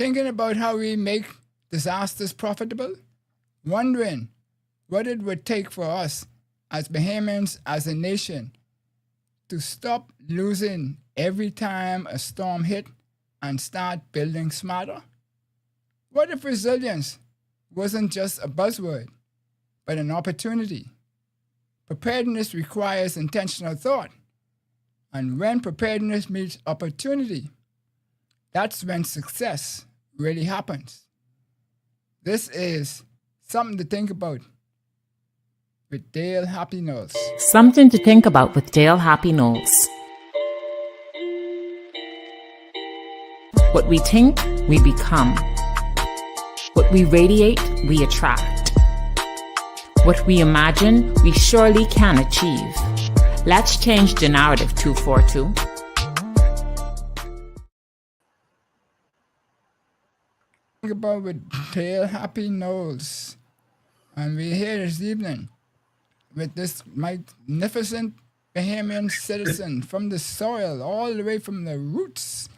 thinking about how we make disasters profitable, wondering what it would take for us as Bahamians, as a nation, to stop losing every time a storm hit and start building smarter? What if resilience wasn't just a buzzword, but an opportunity? Preparedness requires intentional thought. And when preparedness meets opportunity, that's when success really happens. This is something to think about with Dale Happy Knowles. Something to think about with Dale Happy Knowles. What we think, we become. What we radiate, we attract. What we imagine, we surely can achieve. Let's change the narrative, 242. Think about with Dale Happy Knowles. And we're here this evening with this magnificent Bahamian citizen from the soil, all the way from the roots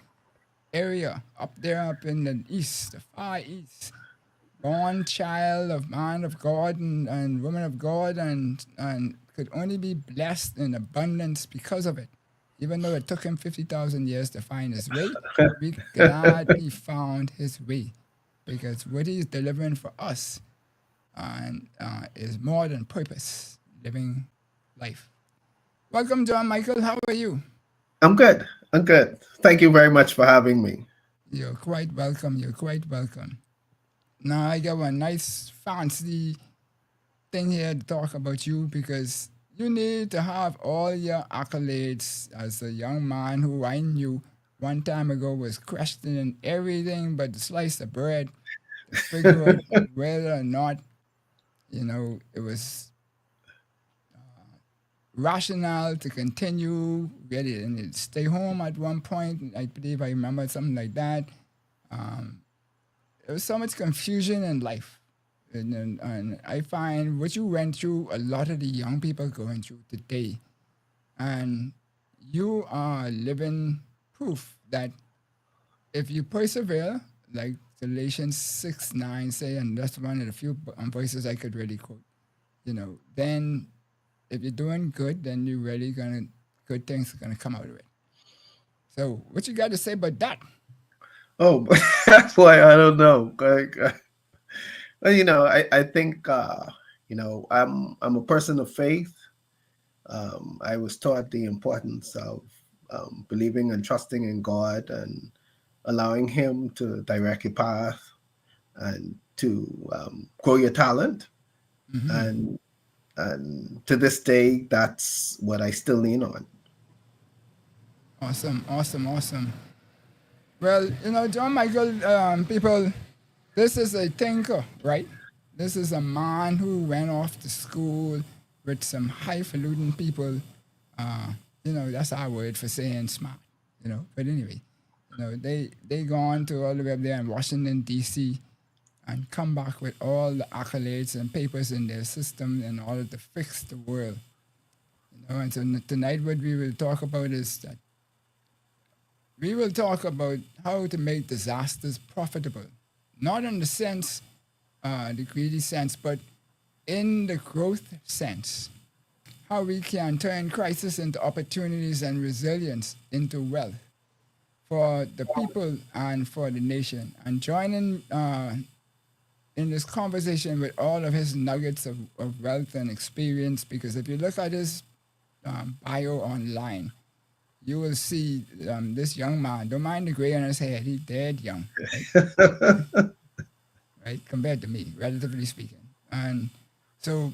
area, up there up in the east, the far east. Born child of man of God and woman of God, and could only be blessed in abundance because of it. Even though it took him 50,000 years to find his way, we're glad he found his way, because what he's delivering for us and is more than purpose, living life. Welcome, John Michael. How are you? I'm good. I'm good. Thank you very much for having me. You're quite welcome. You're quite welcome. Now I got a nice fancy thing here to talk about you, because you need to have all your accolades as a young man who I knew one time ago was questioning everything but the slice of bread to figure out whether or not, it was rational to continue, really, and stay home at one point. I believe I remember something like that. There was so much confusion in life. And I find what you went through, a lot of the young people going through today. And you are living proof that if you persevere, like Galatians 6:9 say, and that's one of the few voices I could really quote, then if you're doing good, then you're really good things are gonna come out of it. So what you got to say about that? Oh, boy, I don't know. Well, I think, I'm a person of faith. I was taught the importance of believing and trusting in God and allowing Him to direct your path and to grow your talent. Mm-hmm. And to this day, that's what I still lean on. Awesome. Well, John Michael, people, this is a thinker, right? This is a man who went off to school with some highfalutin people. That's our word for saying smart, But anyway, they gone to all the way up there in Washington, D.C., and come back with all the accolades and papers in their system in order to fix the world. And so tonight what we will talk about is that we will talk about how to make disasters profitable. Not in the sense, the greedy sense, but in the growth sense. How we can turn crisis into opportunities and resilience into wealth for the people and for the nation. And joining in this conversation with all of his nuggets of wealth and experience, because if you look at his bio online, you will see this young man, don't mind the gray on his head, he's dead young, right? Right? Compared to me, relatively speaking. And so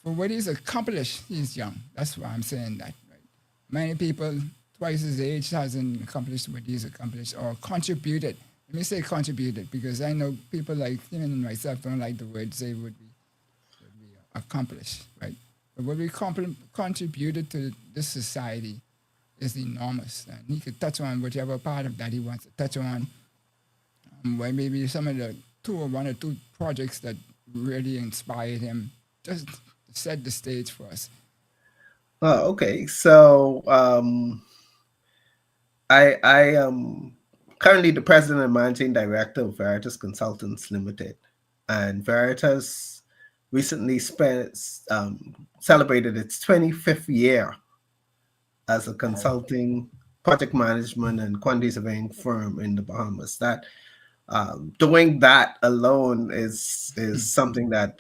for what he's accomplished, he's young. That's why I'm saying that, right? Many people twice his age hasn't accomplished what he's accomplished or contributed. Let me say contributed, because I know people like him and myself don't like the word say would be accomplished, right? But what we contributed to this society is enormous. And he could touch on whichever part of that he wants to touch on. Maybe some of the one or two projects that really inspired him, just to set the stage for us. Oh, okay. So I currently the president and managing director of Veritas Consultants Limited. And Veritas recently celebrated its 25th year as a consulting, project management, and quantity surveying firm in the Bahamas. That doing that alone is something that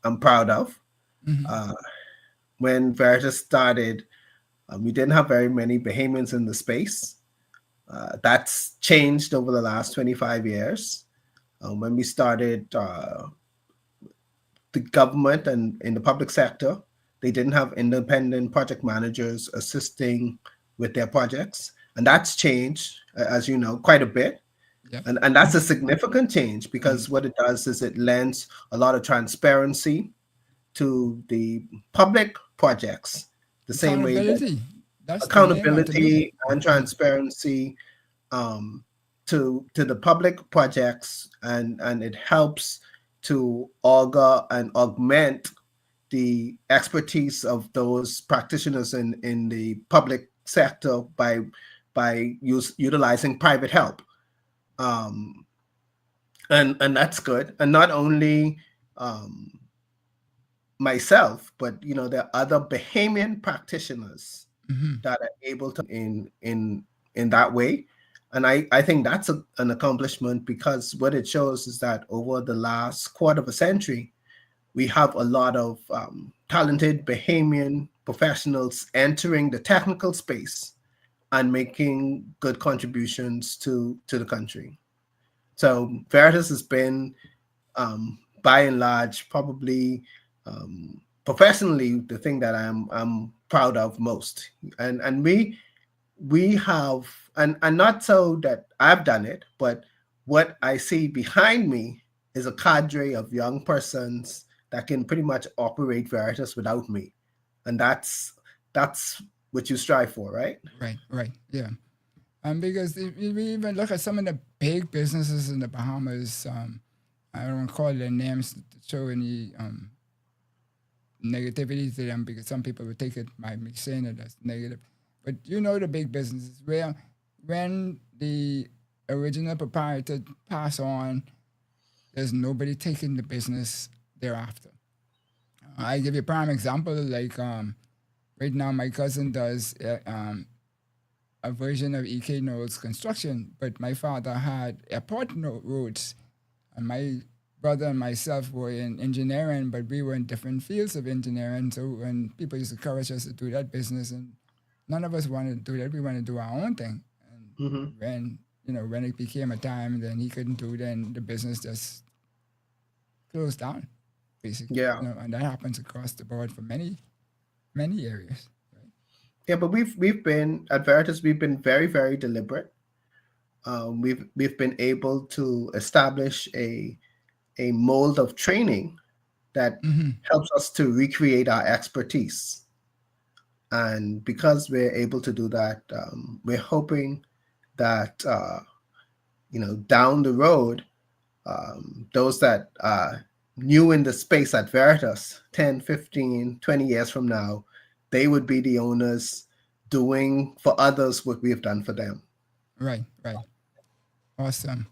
I'm proud of. When Veritas started, we didn't have very many Bahamians in the space. That's changed over the last 25 years. When we started, the government and in the public sector, they didn't have independent project managers assisting with their projects. And that's changed, as you know, quite a bit. Yep. And that's a significant change because what it does is it lends a lot of transparency to the public projects, the same way that That's accountability and transparency to the public projects, and it helps to augur and augment the expertise of those practitioners in the public sector by utilizing private help. And that's good. And not only myself, but there are other Bahamian practitioners that are able to in that way. And I think that's an accomplishment, because what it shows is that over the last quarter of a century, we have a lot of talented Bahamian professionals entering the technical space and making good contributions to the country. So Veritas has been, by and large, probably professionally the thing that I'm proud of most. And we have, and not so that I've done it, but what I see behind me is a cadre of young persons that can pretty much operate Veritas without me. And that's what you strive for, right? Right, yeah. Because if we even look at some of the big businesses in the Bahamas, I don't want to call their names to show any negativity to them, because some people would take it by me saying it as negative. But the big businesses where when the original proprietor pass on, there's nobody taking the business thereafter. I give you a prime example, like right now my cousin does a version of EK Knowles construction, but my father had airport roads, and my brother and myself were in engineering, but we were in different fields of engineering. So when people used to encourage us to do that business, and none of us wanted to do that, we wanted to do our own thing. And when it became a time, then he couldn't do, then the business just closed down, basically. Yeah. And that happens across the board for many areas. Yeah, but we've been at Veritas. We've been very, very deliberate. We've been able to establish a mold of training that helps us to recreate our expertise. And because we're able to do that, we're hoping that down the road, those that are new in the space at Veritas 10, 15, 20 years from now, they would be the owners doing for others what we've done for them. Right. Awesome.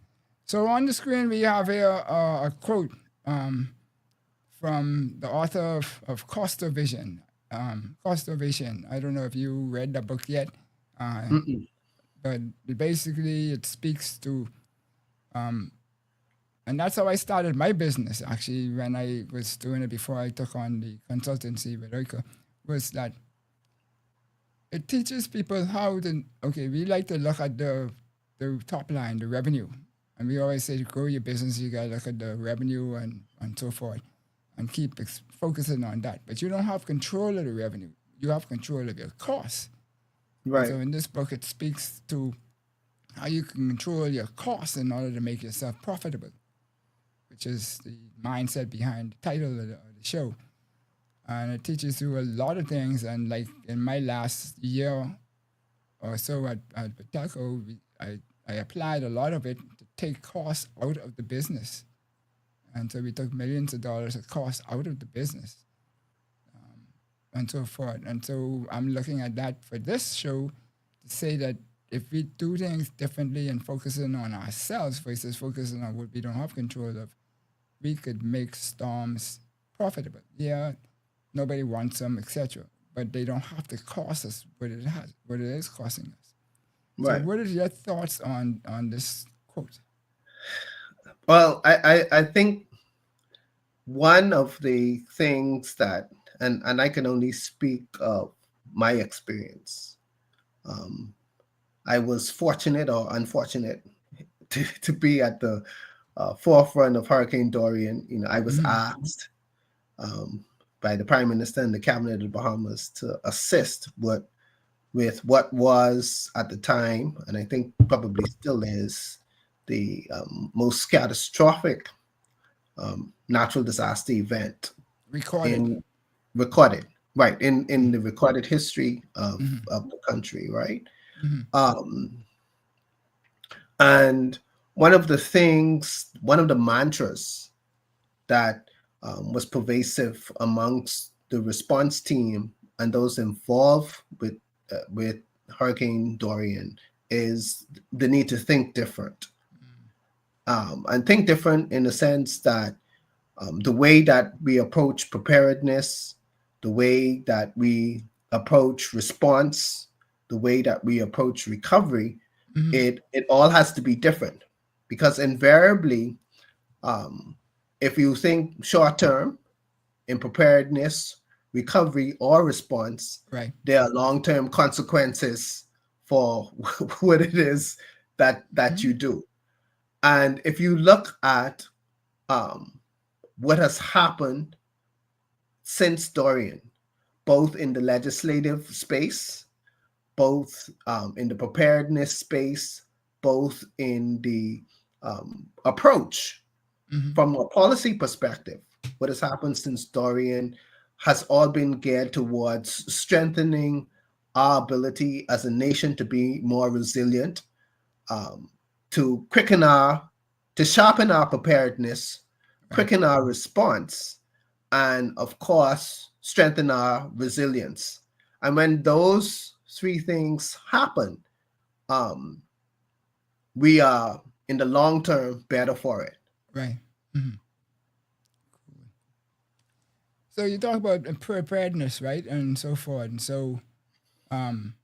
So on the screen, we have here a quote from the author of Cost of Vision. Cost of Vision. I don't know if you read the book yet, but basically it speaks to, and that's how I started my business, actually, when I was doing it before I took on the consultancy with Oika, was that it teaches people how to, we like to look at the top line, the revenue. And we always say to grow your business, you got to look at the revenue and so forth, and keep focusing on that. But you don't have control of the revenue. You have control of your costs. Right. So in this book, it speaks to how you can control your costs in order to make yourself profitable, which is the mindset behind the title of the show. And it teaches you a lot of things. And like in my last year or so at Telco, I applied a lot of it to take costs out of the business. And so we took millions of dollars of costs out of the business, and so forth. And so I'm looking at that for this show to say that if we do things differently and focusing on ourselves versus focusing on what we don't have control of, we could make storms profitable. Yeah, nobody wants them, etc. But they don't have to cost us what it is costing us. So, Right. what are your thoughts on this quote? Well, I think one of the things that, and I can only speak of my experience. I was fortunate or unfortunate to be at the forefront of Hurricane Dorian. You know, I was asked by the Prime Minister and the Cabinet of the Bahamas to assist with what was at the time, and I think probably still is, the most catastrophic natural disaster event Recorded. recorded, right, in the recorded history of the country, right? And one of the mantras that was pervasive amongst the response team and those involved with Hurricane Dorian is the need to think different. And think different in the sense that the way that we approach preparedness, the way that we approach response, the way that we approach recovery, it all has to be different. Because invariably, if you think short term in preparedness, recovery, or response, Right. there are long-term consequences for what it is that you do. And if you look at what has happened since Dorian, both in the legislative space, both in the preparedness space, both in the approach from a policy perspective, what has happened since Dorian has all been geared towards strengthening our ability as a nation to be more resilient, to sharpen our preparedness, quicken our response, and of course, strengthen our resilience. And when those three things happen, we are in the long term better for it. Right. Cool. So you talk about preparedness, right, and so forth. And so, when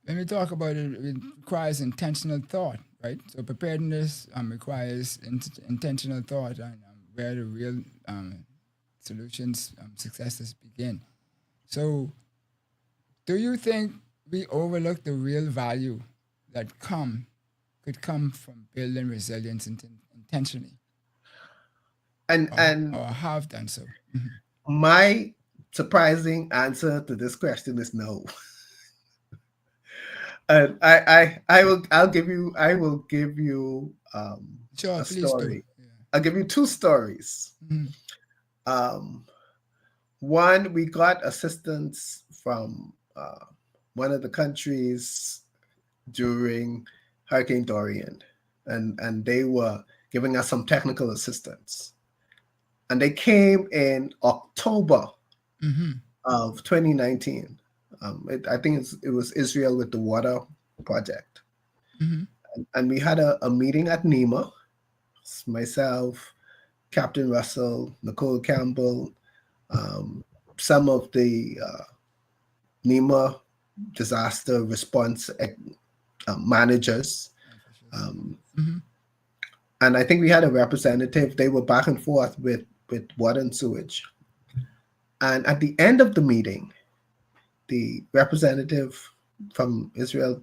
we talk about it, it requires intentional thought, right? So preparedness requires intentional thought, and where the real solutions, successes begin. So, do you think we overlook the real value that could come from building resilience intentionally, And or have done so? my surprising answer to this question is no. And I'll give you Sure, a please story. do. Yeah. I'll give you two stories. One, we got assistance from one of the countries during Hurricane Dorian, and they were giving us some technical assistance. And they came in October of 2019. I think it was Israel with the water project. And we had a meeting at NEMA. Myself, Captain Russell, Nicole Campbell, some of the NEMA disaster response managers. And I think we had a representative. They were back and forth with water and sewage. And at the end of the meeting, the representative from Israel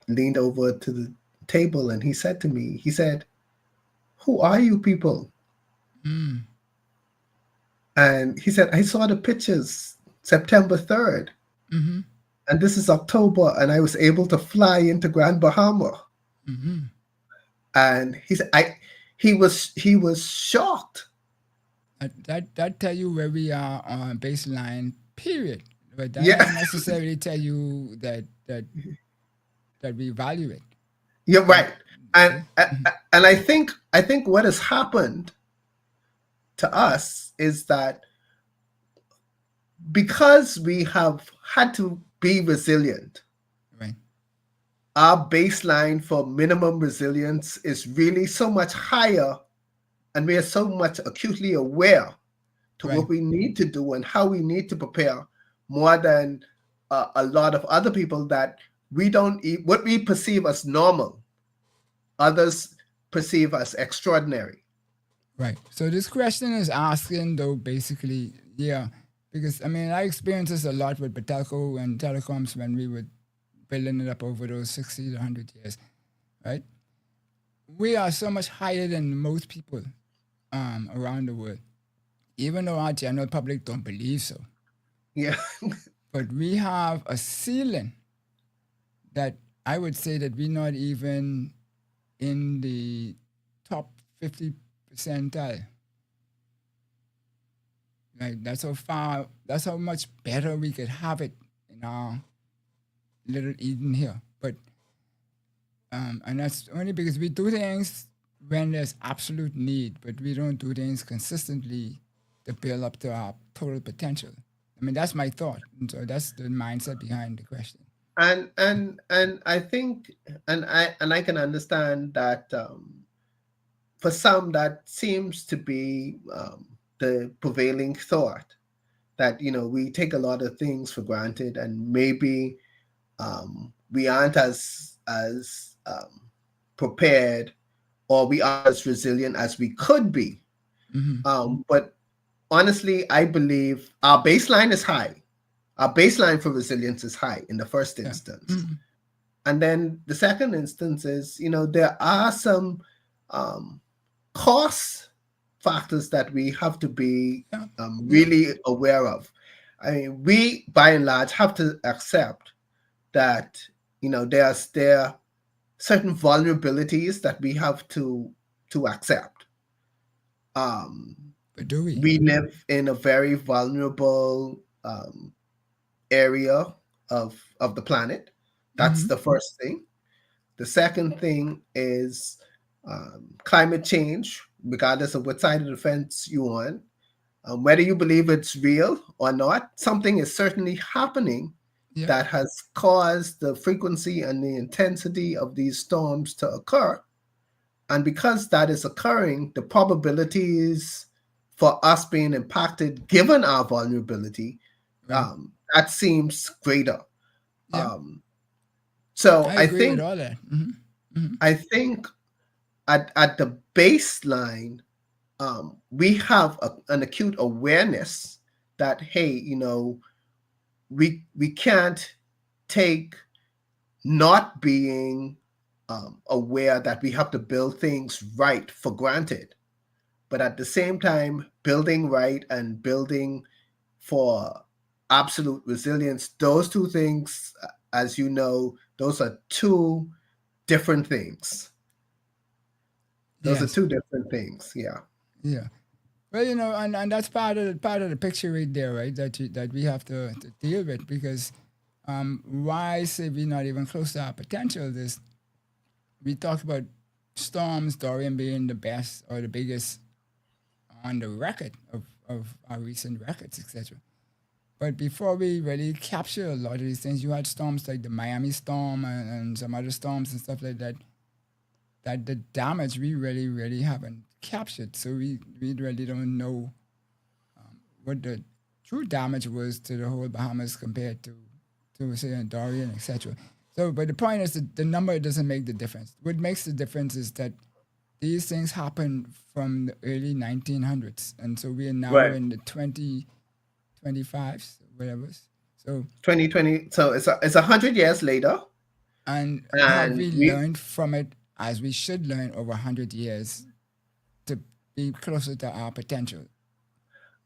leaned over to the table and he said to me, "Who are you people?" And he said, "I saw the pictures September 3rd. And this is October, and I was able to fly into Grand Bahama." And he said, he was shocked. That tell you where we are on baseline, period. But that doesn't necessarily tell you that we value it. You're right. And I think what has happened to us is that because we have had to be resilient, Right. our baseline for minimum resilience is really so much higher, and we are so much acutely aware to Right. what we need to do and how we need to prepare more than a lot of other people, that we don't eat what we perceive as normal, others perceive as extraordinary. Right. So this question is asking, though, basically, yeah, because I mean, I experienced this a lot with Patelco and telecoms when we were building it up over those 60 to 100 years, right? We are so much higher than most people around the world, even though our general public don't believe so. Yeah. But we have a ceiling that I would say that we're not even in the top 50 percentile. Like that's how much better we could have it in our little Eden here. But and that's only because we do things when there's absolute need, but we don't do things consistently to build up to our total potential. I mean, that's my thought, and so that's the mindset behind the question. And I think, and I can understand that, for some that seems to be the prevailing thought, that we take a lot of things for granted, and maybe we aren't as prepared, or we aren't as resilient as we could be. But honestly, I believe our baseline is high. Our baseline for resilience is high in the first Yeah. instance. And then the second instance is, there are some cost factors that we have to be Yeah. really aware of. I mean, we by and large have to accept that, there are certain vulnerabilities that we have to accept. But do we? We live in a very vulnerable area of the planet. That's the first thing. The second thing is climate change, regardless of what side of the fence you're on. Whether you believe it's real or not, something is certainly happening Yeah. that has caused the frequency and the intensity of these storms to occur. And because that is occurring, the probabilities for us being impacted, given our vulnerability, Right. that seems greater. Yeah. So I I agree with think all that. I think at the baseline, we have an acute awareness that, hey, we can't take not being aware that we have to build things right for granted. But at the same time, building right and building for absolute resilience, those two things, as you know, those are two different things. Those are Yes. two different things. Yeah. Yeah. Well, and that's part of the picture right there, right? That we have to deal with, because why say we're not even close to our potential? Is we talk about storms, Dorian being the best or the biggest on the record of our recent records, etc. But before we really capture a lot of these things, you had storms like the Miami storm and some other storms and stuff like that. That the damage we really, really haven't captured. So we really don't know what the true damage was to the whole Bahamas compared to say Dorian, etc. So, but the point is that the number doesn't make the difference. What makes the difference is that these things happened from the early 1900s, and so we are now Right. in the 2025s, whatever. So, 2020. So it's 100 years later, and have and we we learned from it as we should learn over 100 years to be closer to our potential?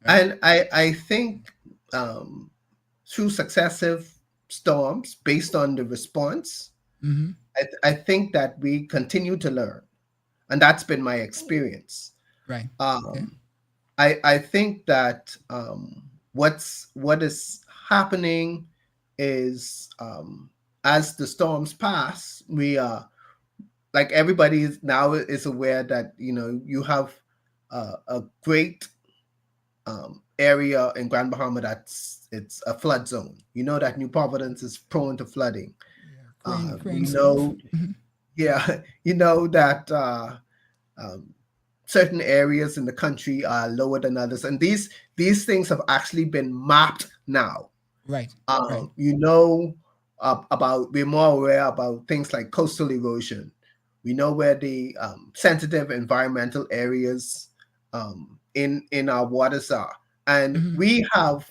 Right? and I think through successive storms, based on the response, I think that we continue to learn, and that's been my experience. Right. Okay. I think that what is happening is, as the storms pass, we are, like, everybody is now is aware that you have a great area in Grand Bahama it's a flood zone. You know that New Providence is prone to flooding. Yeah. We Queen Smith. know, yeah, you know that um, certain areas in the country are lower than others, and these things have actually been mapped now. Right, right. You know about we're more aware about things like coastal erosion. We know where the sensitive environmental areas in our waters are, and Hmm. we have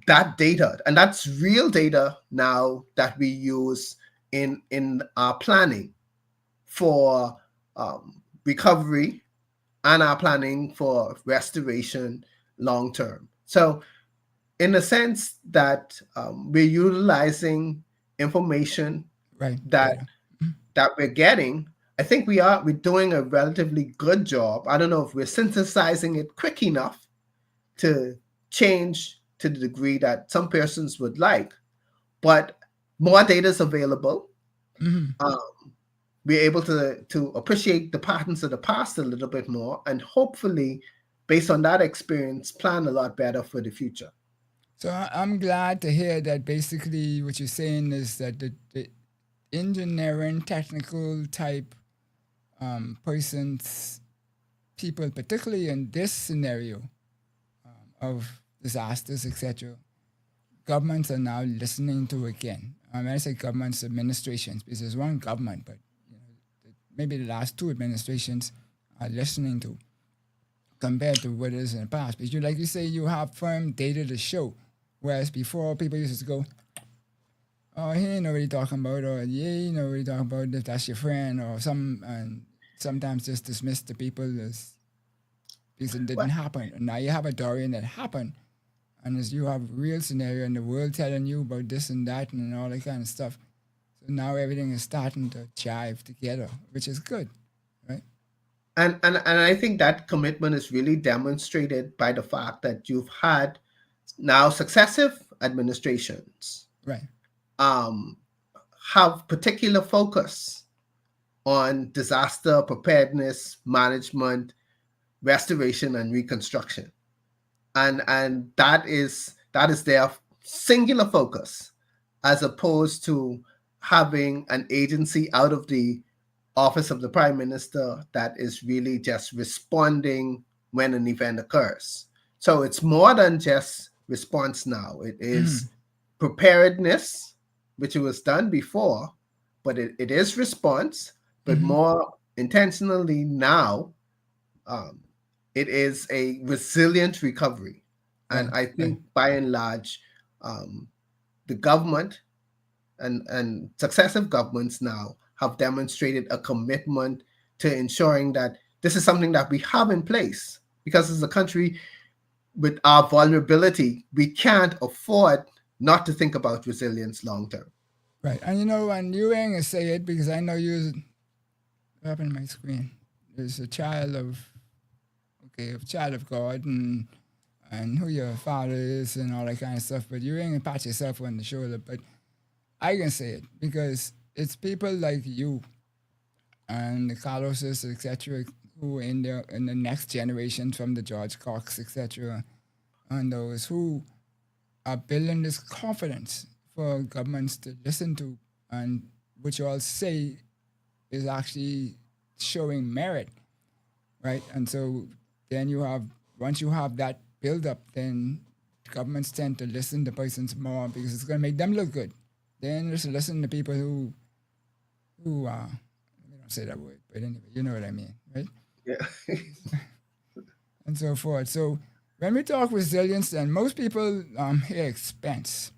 that data, and that's real data now that we use in our planning for recovery and our planning for restoration long term. So in a sense that we're utilizing information Right, that data. we're getting. I think we're doing a relatively good job. I don't know if we're synthesizing it quick enough to change to the degree that some persons would like, but more data is available. Hmm. um, we're able to appreciate the patterns of the past a little bit more, and hopefully based on that experience plan a lot better for the future. So I'm glad to hear that basically what you're saying is that the engineering, technical type persons, people, particularly in this scenario of disasters, etc., governments are now listening to again. When I say governments, administrations, because there's one government, but maybe the last two administrations are listening to compared to what it is in the past. Because like you say, you have firm data to show, whereas before people used to go, "Oh, he ain't nobody talking about," or "Yeah, he ain't nobody talking about if that's your friend," or and sometimes just dismiss the people as because it didn't Well, happen. And now you have a Dorian that happened, and as you have real scenario in the world telling you about this and that and all that kind of stuff. So now everything is starting to jive together, which is good, right? and I think that commitment is really demonstrated by the fact that you've had now successive administrations Right. um, have particular focus on disaster preparedness, management, restoration, and reconstruction, and that is their singular focus, as opposed to having an agency out of the office of the prime minister that is really just responding when an event occurs. So it's more than just response now. It is preparedness, which was done before, but it is response, but Mm-hmm. more intentionally now, um, it is a resilient recovery. And Right. I Right. think by and large, um, the government and successive governments now have demonstrated a commitment to ensuring that this is something that we have in place. Because as a country with our vulnerability, we can't afford not to think about resilience long term. Right. And and you ain't gonna say it because I know you up in my screen. There's a child of a child of God and who your father is and all that kind of stuff, but you ain't gonna pat yourself on the shoulder. But I can say it because it's people like you and the Carloses, etc., who in the next generation from the George Cox, etc., and those who are building this confidence for governments to listen to, and which you all say is actually showing merit, right? And so then once you have that build up, then governments tend to listen to persons more because it's going to make them look good. Then just listen to people who we don't say that word, but anyway, you know what I mean, right? Yeah. And so forth. So when we talk resilience, then most people hear expense.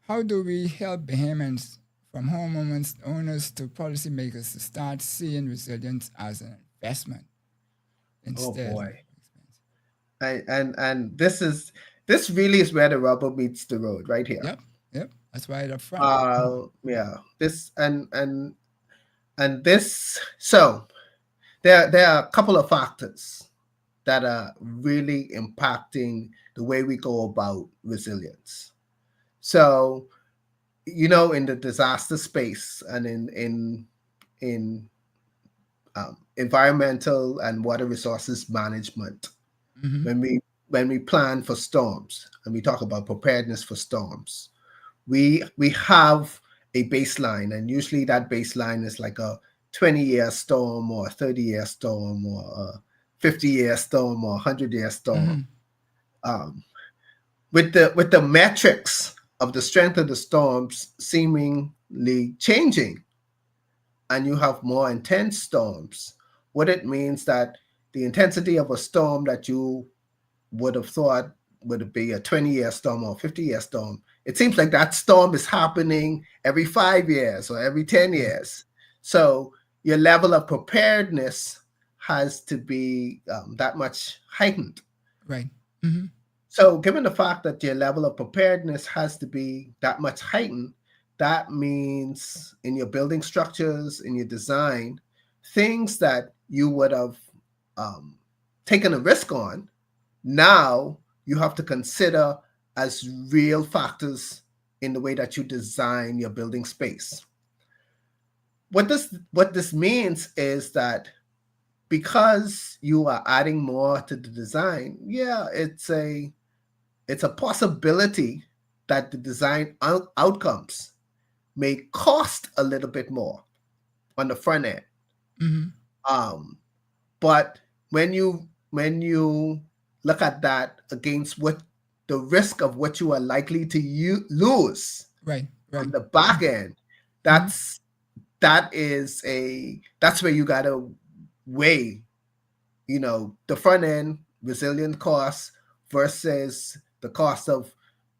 How do we help Bahamians from homeowners to policymakers to start seeing resilience as an investment Oh instead of boy. expense? And this really is where the rubber meets the road, right here. Yep, yep. That's right up front. Yeah. This and this. So there are a couple of factors that are really impacting the way we go about resilience. So, in the disaster space and in environmental and water resources management, Mm-hmm. when we plan for storms and we talk about preparedness for storms, we have a baseline, and usually that baseline is like a 20-year storm or a 30-year storm or a 50-year storm or a 100-year storm. With the metrics of the strength of the storms seemingly changing, and you have more intense storms, what it means that the intensity of a storm that you would have thought would be a 20-year storm or 50-year storm, it seems like that storm is happening every 5 years or every 10 years. So your level of preparedness has to be that much heightened. Right. So given the fact that your level of preparedness has to be that much heightened, that means in your building structures, in your design, things that you would have taken a risk on, now you have to consider as real factors in the way that you design your building space. What this means is that because you are adding more to the design, it's a possibility that the design outcomes may cost a little bit more on the front end. But when you look at that against what the risk of what you are likely to lose on the back end, that's where you gotta weigh, the front end resilient costs versus the cost of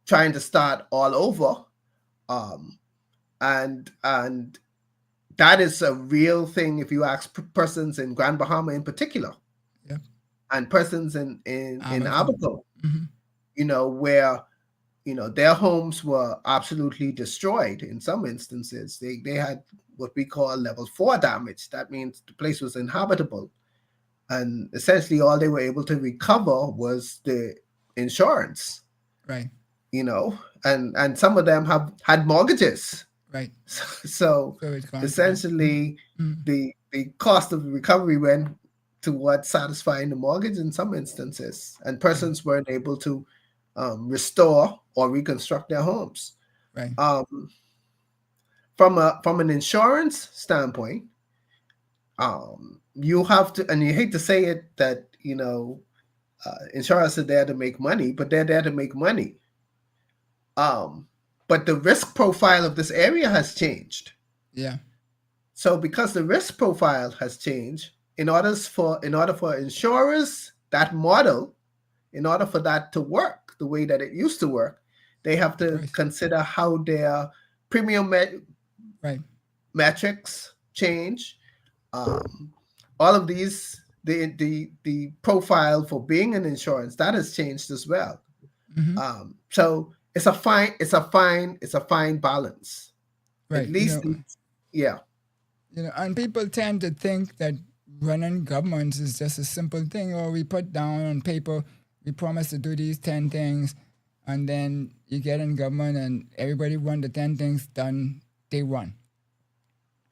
trying to start all over. And that is a real thing if you ask persons in Grand Bahama in particular, and persons in Abou, where their homes were absolutely destroyed. In some instances, they had what we call level 4 damage. That means the place was inhabitable, and essentially all they were able to recover was the insurance, right? And some of them have had mortgages, right? So essentially the cost of the recovery went towards satisfying the mortgage in some instances, and persons weren't able to restore or reconstruct their homes. Right. From an insurance standpoint, you have to, and you hate to say it, that insurers are there to make money, but they're there to make money. But the risk profile of this area has changed. Yeah. So because the risk profile has changed, in order for insurers, that model, in order for that to work the way that it used to work, they have to consider how their premium metrics change. All of these, the profile for being an insurance, that has changed as well. So it's a fine balance. Right. At least, and people tend to think that running governments is just a simple thing, or we put down on paper, we promise to do these 10 things, and then you get in government and everybody want the 10 things done day one.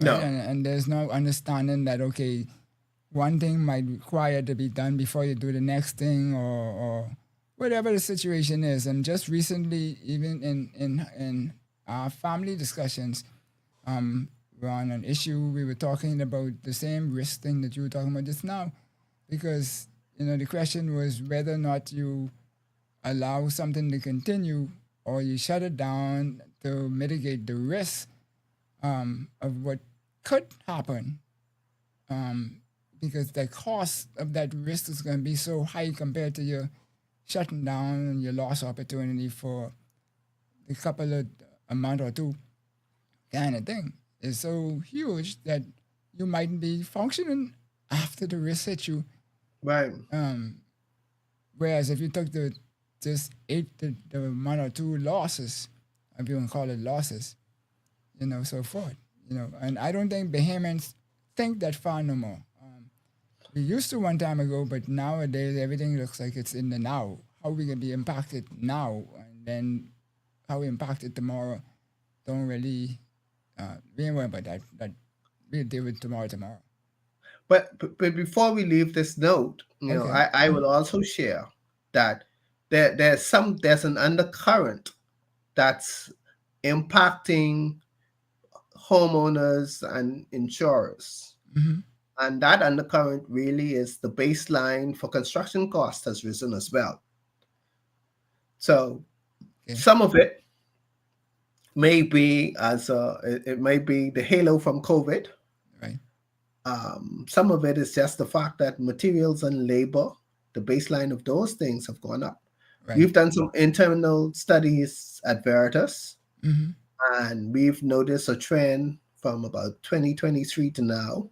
Right? No. And there's no understanding that, okay, one thing might require to be done before you do the next thing, or whatever the situation is. And just recently, even in our family discussions, on an issue, we were talking about the same risk thing that you were talking about just now, because the question was whether or not you allow something to continue or you shut it down to mitigate the risk of what could happen, because the cost of that risk is going to be so high compared to your shutting down and your lost opportunity for a couple of a month or two kind of thing is so huge that you mightn't be functioning after the risk hit you. Right. Whereas if you took just the 1 or 2 losses, if you want to call it losses, so forth, and I don't think Bahamians think that far no more. We used to one time ago, but nowadays everything looks like it's in the now. How we can be impacted now, and then how we impacted tomorrow, don't really. We ain't worry about that. We'll deal with tomorrow. But before we leave this note, I will also share that there's an undercurrent that's impacting homeowners and insurers. Mm-hmm. And that undercurrent really is the baseline for construction cost has risen as well. So some of it may be it may be the halo from COVID. Right. Some of it is just the fact that materials and labor, the baseline of those things have gone up. Right. We've done some internal studies at Veritas, Mm-hmm. and we've noticed a trend from about 2023 to now,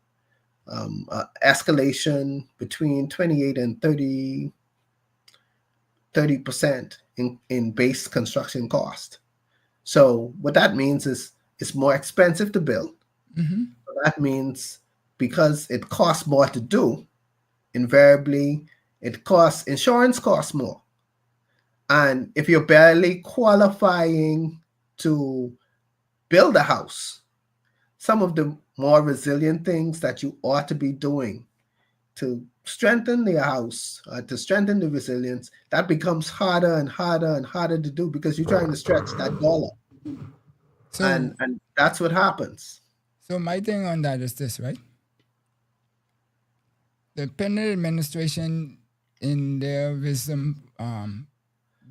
escalation between 28 and 30% in base construction cost. So what that means is it's more expensive to build. Mm-hmm. So that means because it costs more to do, invariably insurance costs more. And if you're barely qualifying to build a house, some of the more resilient things that you ought to be doing to strengthen the house, to strengthen the resilience, that becomes harder and harder and harder to do because you're trying to stretch that dollar. So, and that's what happens. So my thing on that is this, right? The Pennant administration, in their wisdom,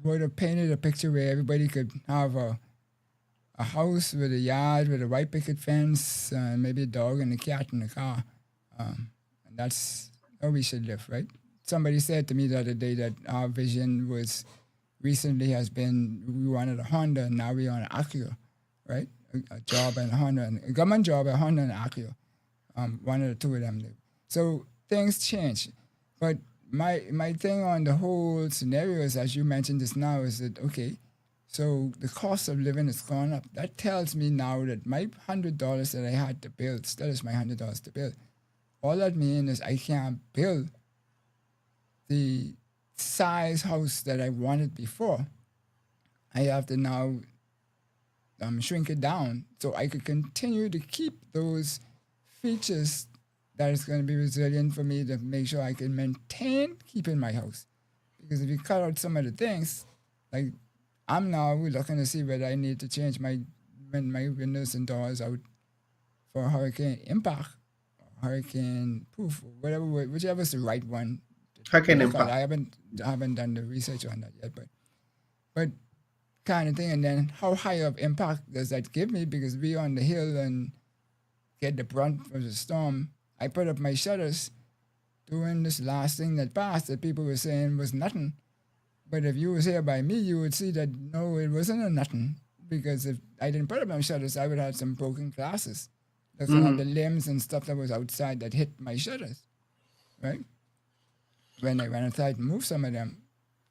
would have painted a picture where everybody could have a house with a yard with a white picket fence, maybe a dog and a cat in the car. And that's how we should live, right? Somebody said to me the other day that our vision has been we wanted a Honda and now we want an Acura, right? A job and a Honda, and a government job, a Honda and an Acura. One of the two of them. So things change. But my thing on the whole scenario is, as you mentioned just now, is that, okay, so the cost of living has gone up. That tells me now that my $100 that I had to build still is my $100 to build. All that means is I can't build the size house that I wanted before. I have to now shrink it down so I could continue to keep those features that is going to be resilient for me to make sure I can maintain keeping my house. Because if you cut out some of the things, like I'm now looking to see whether I need to change my windows and doors out for hurricane impact, or hurricane proof, whichever is the right one. Hurricane impact. I haven't done the research on that yet, but kind of thing. And then how high of impact does that give me? Because we on the hill and get the brunt of the storm. I put up my shutters during this last thing that passed that people were saying was nothing. But if you was here by me, you would see that no, it wasn't a nothing. Because if I didn't put up my shutters, I would have some broken glasses. That's one of the limbs and stuff that was outside that hit my shutters, right? When I went outside and moved some of them,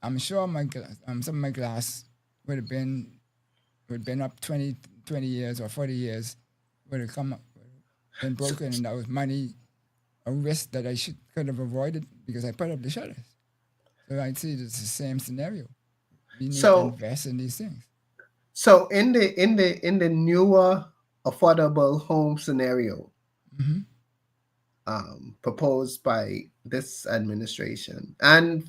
I'm sure some of my glass would have been up 20 years or 40 years, would have been broken, and that was money, a risk that I could have avoided because I put up the shutters. So I'd see it's the same scenario. We need to invest in these things. So in the newer affordable home scenario proposed by this administration, and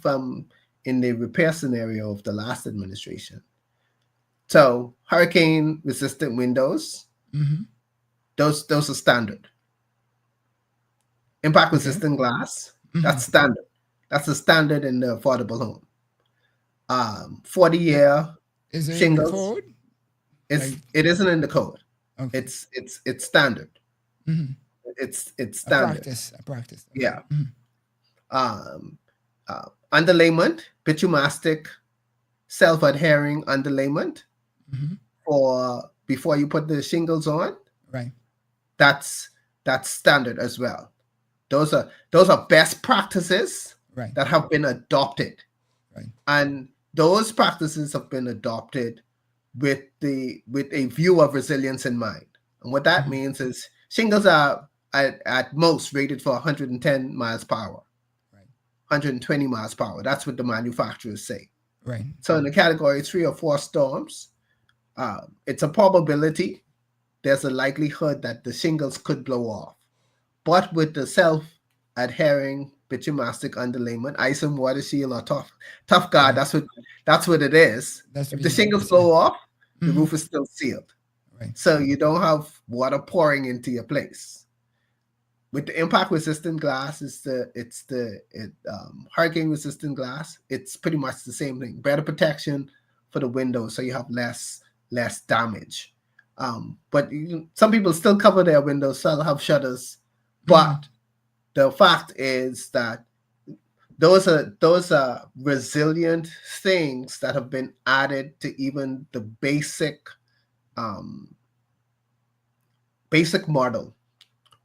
in the repair scenario of the last administration, so hurricane resistant windows, those are standard. Impact resistant glass, that's standard. That's a standard in the affordable home. 40-year Is it shingles. in the code? It isn't in the code. Okay. It's standard. It's standard. A practice. Okay. Yeah. Underlayment, bitumastic, self-adhering underlayment for before you put the shingles on. Right. That's standard as well. Those are best practices that have been adopted. Right. And those practices have been adopted with a view of resilience in mind. And what that means is shingles are at most rated for 110 miles per hour, 120 miles per hour. That's what the manufacturers say. Right. So in the category 3 or 4 storms, it's a probability. There's a likelihood that the shingles could blow off. But with the self-adhering bitumastic underlayment, ice and water shield or tough guard, that's what it is. If the shingles blow off, the roof is still sealed. Right. So you don't have water pouring into your place. With the impact resistant glass, it's hurricane resistant glass. It's pretty much the same thing. Better protection for the windows, so you have less damage. But some people still cover their windows, still have shutters. But the fact is that those are resilient things that have been added to even the basic model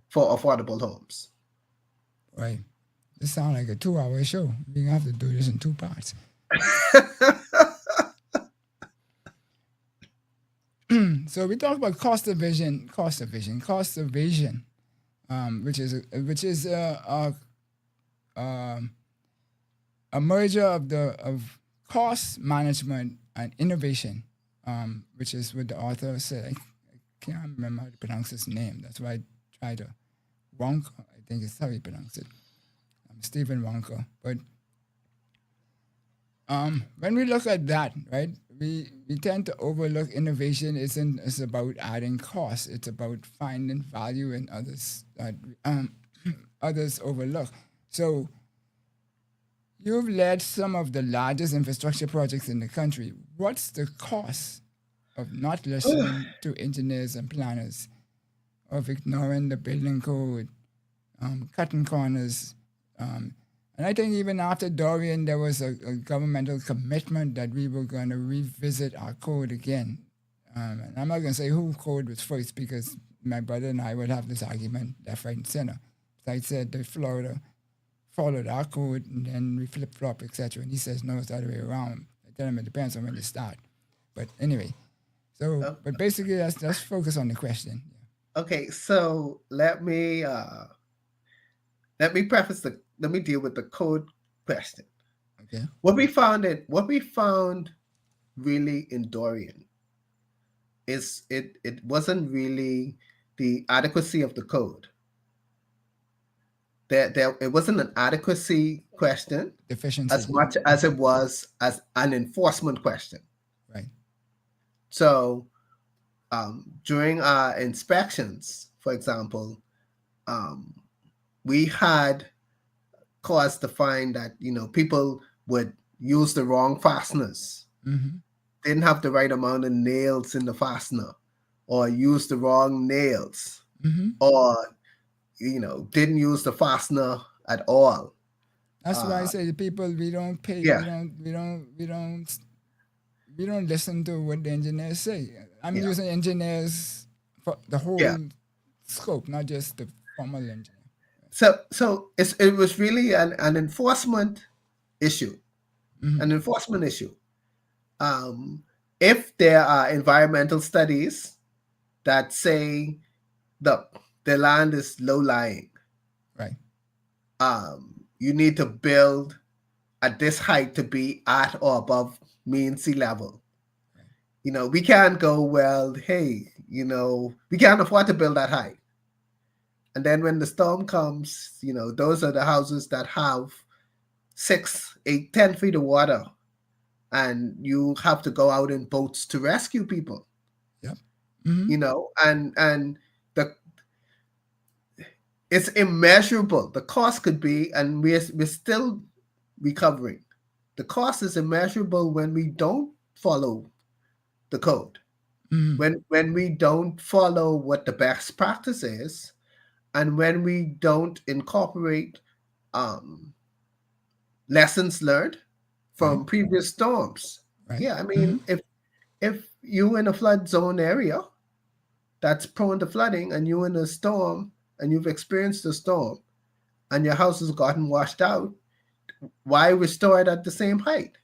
for affordable homes. Right. This sounds like a 2-hour show. We're going to have to do this in 2 parts. So we talk about cost evasion, which is a merger of cost management and innovation, which is what the author said. I can't remember how to pronounce his name. That's why I tried to. Wonka, I think is how you pronounce it. Stephen Wonka. But when we look at that, right, we tend to overlook innovation is about adding cost. It's about finding value in others that others overlook. So you've led some of the largest infrastructure projects in the country. What's the cost of not listening to engineers and planners, of ignoring the building code, cutting corners? And I think even after Dorian, there was a governmental commitment that we were going to revisit our code again. And I'm not going to say who code was first, because my brother and I would have this argument left, right, and center. So I said that Florida followed our code and then we flip-flop, etc. And he says, no, it's the other way around. I tell him it depends on when you start. But anyway, so, but basically let's focus on the question. Okay, so let me deal with the code question. Okay. What we found really in Dorian is it wasn't really the adequacy of the code. It wasn't an adequacy question Deficiency. as much as it was as an enforcement question. Right. So during our inspections, for example, we had cause to find that people would use the wrong fasteners, didn't have the right amount of nails in the fastener, or use the wrong nails, or didn't use the fastener at all. That's why I say the people we don't pay. Yeah. We don't listen to what the engineers say. I'm using engineers for the whole scope, not just the formal engineer. So it was really an enforcement issue, an enforcement issue. If there are environmental studies that say the land is low-lying, right? You need to build at this height to be at or above mean sea level. Right. We can't go, well, hey, we can't afford to build that high. And then when the storm comes, those are the houses that have 6, 8, 10 feet of water, and you have to go out in boats to rescue people. Yep. And it's immeasurable. The cost could be, and we're still recovering. The cost is immeasurable when we don't follow the code, when we don't follow what the best practice is, and when we don't incorporate lessons learned from previous storms. Right. Yeah, I mean, if you in a flood zone area that's prone to flooding, and you in a storm and you've experienced a storm and your house has gotten washed out, why restore it at the same height?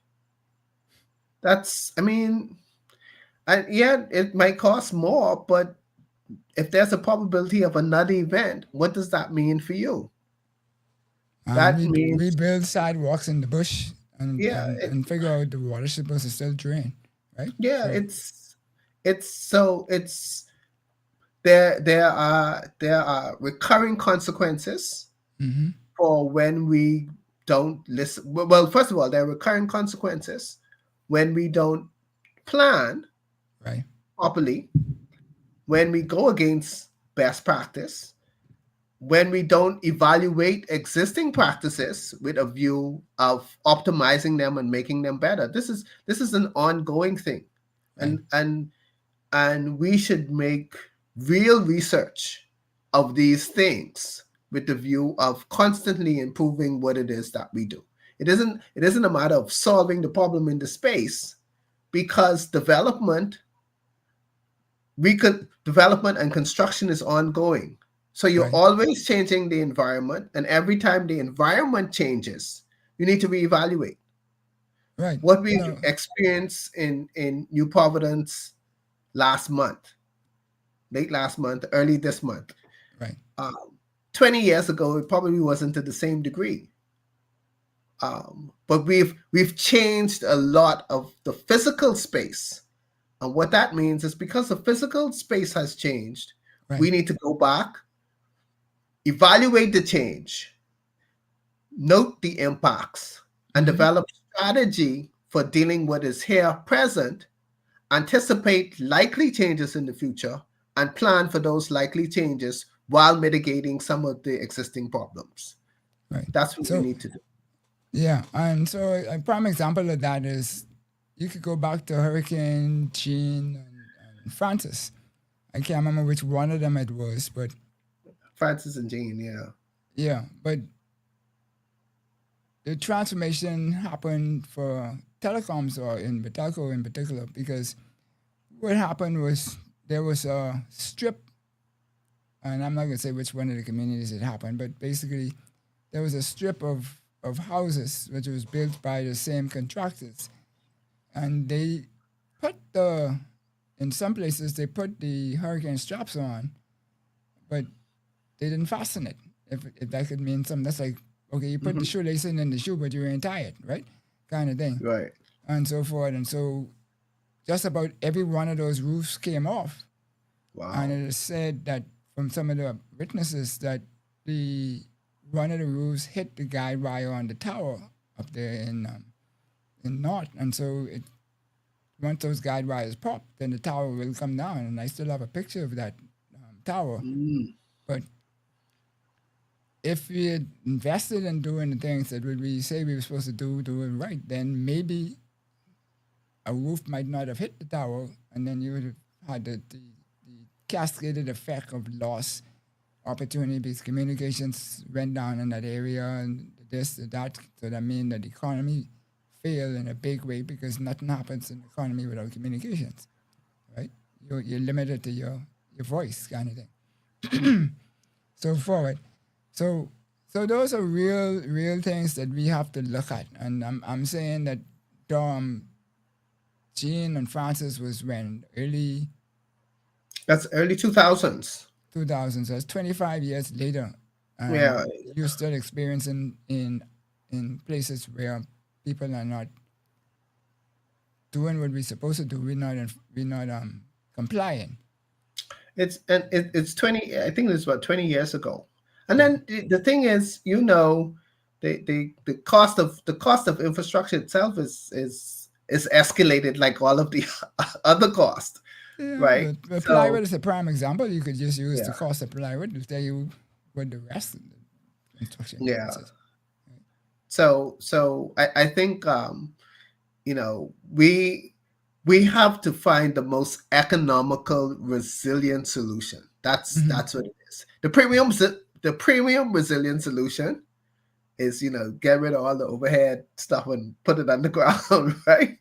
And it might cost more, but if there's a probability of another event, what does that mean for you? That means we build sidewalks in the bush and figure out the water supposed to still drain, right? Yeah, so there are recurring consequences for when we don't listen. Well, first of all, there are recurring consequences when we don't plan properly, when we go against best practice, when we don't evaluate existing practices with a view of optimizing them and making them better. This is an ongoing thing. Right. And we should make real research of these things with the view of constantly improving what it is that we do. It isn't a matter of solving the problem in the space, because development and construction is ongoing. So you're Right. always changing the environment, and every time the environment changes, you need to reevaluate. Right. What we experienced in New Providence late last month, early this month. Right. 20 years ago, it probably wasn't to the same degree. But we've changed a lot of the physical space. And what that means is, because the physical space has changed, Right. we need to go back, evaluate the change, note the impacts, and develop strategy for dealing with is here present, anticipate likely changes in the future, and plan for those likely changes while mitigating some of the existing problems. Right. That's what we need to do. Yeah, and so a prime example of that is you could go back to Hurricane Jean and Francis. I can't remember which one of them it was, but Francis and Jean, yeah. Yeah, but the transformation happened for telecoms, or in telco in particular, because what happened was there was a strip, and I'm not going to say which one of the communities it happened, but basically there was a strip of houses which was built by the same contractors. And they put in some places, they put the hurricane straps on, but they didn't fasten it. If that could mean something, that's like, okay, you put the shoelace in the shoe, but you ain't tie it, right? Kind of thing. Right. And so forth. And so just about every one of those roofs came off. Wow. And it is said that from some of the witnesses that one of the roofs hit the guide wire on the tower up there in North. And so once those guide wires pop, then the tower will come down. And I still have a picture of that tower. But if we had invested in doing the things that we say we were supposed to do it right, then maybe a roof might not have hit the tower, and then you would have had the cascaded effect of lost opportunity, because communications went down in that area, and that. So that means that the economy failed in a big way, because nothing happens in the economy without communications, right? You're limited to your voice, kind of thing. So forward. So those are real things that we have to look at. And I'm saying that Jean and Francis was when that's early 2000s. 2000, so it's 25 years later. And Yeah. you're still experiencing in places where people are not doing what we're supposed to do. We're not complying. It's 20. I think it was about 20 years ago. And then the thing is, the cost of infrastructure itself is escalated like all of the other costs, Yeah, right? But plywood is a prime example. You could just use the Yeah. cost of plywood to tell you what the rest of the construction Yeah. cost is. So I think we have to find the most economical, resilient solution. That's what it is. The premium resilient solution is get rid of all the overhead stuff and put it underground, right?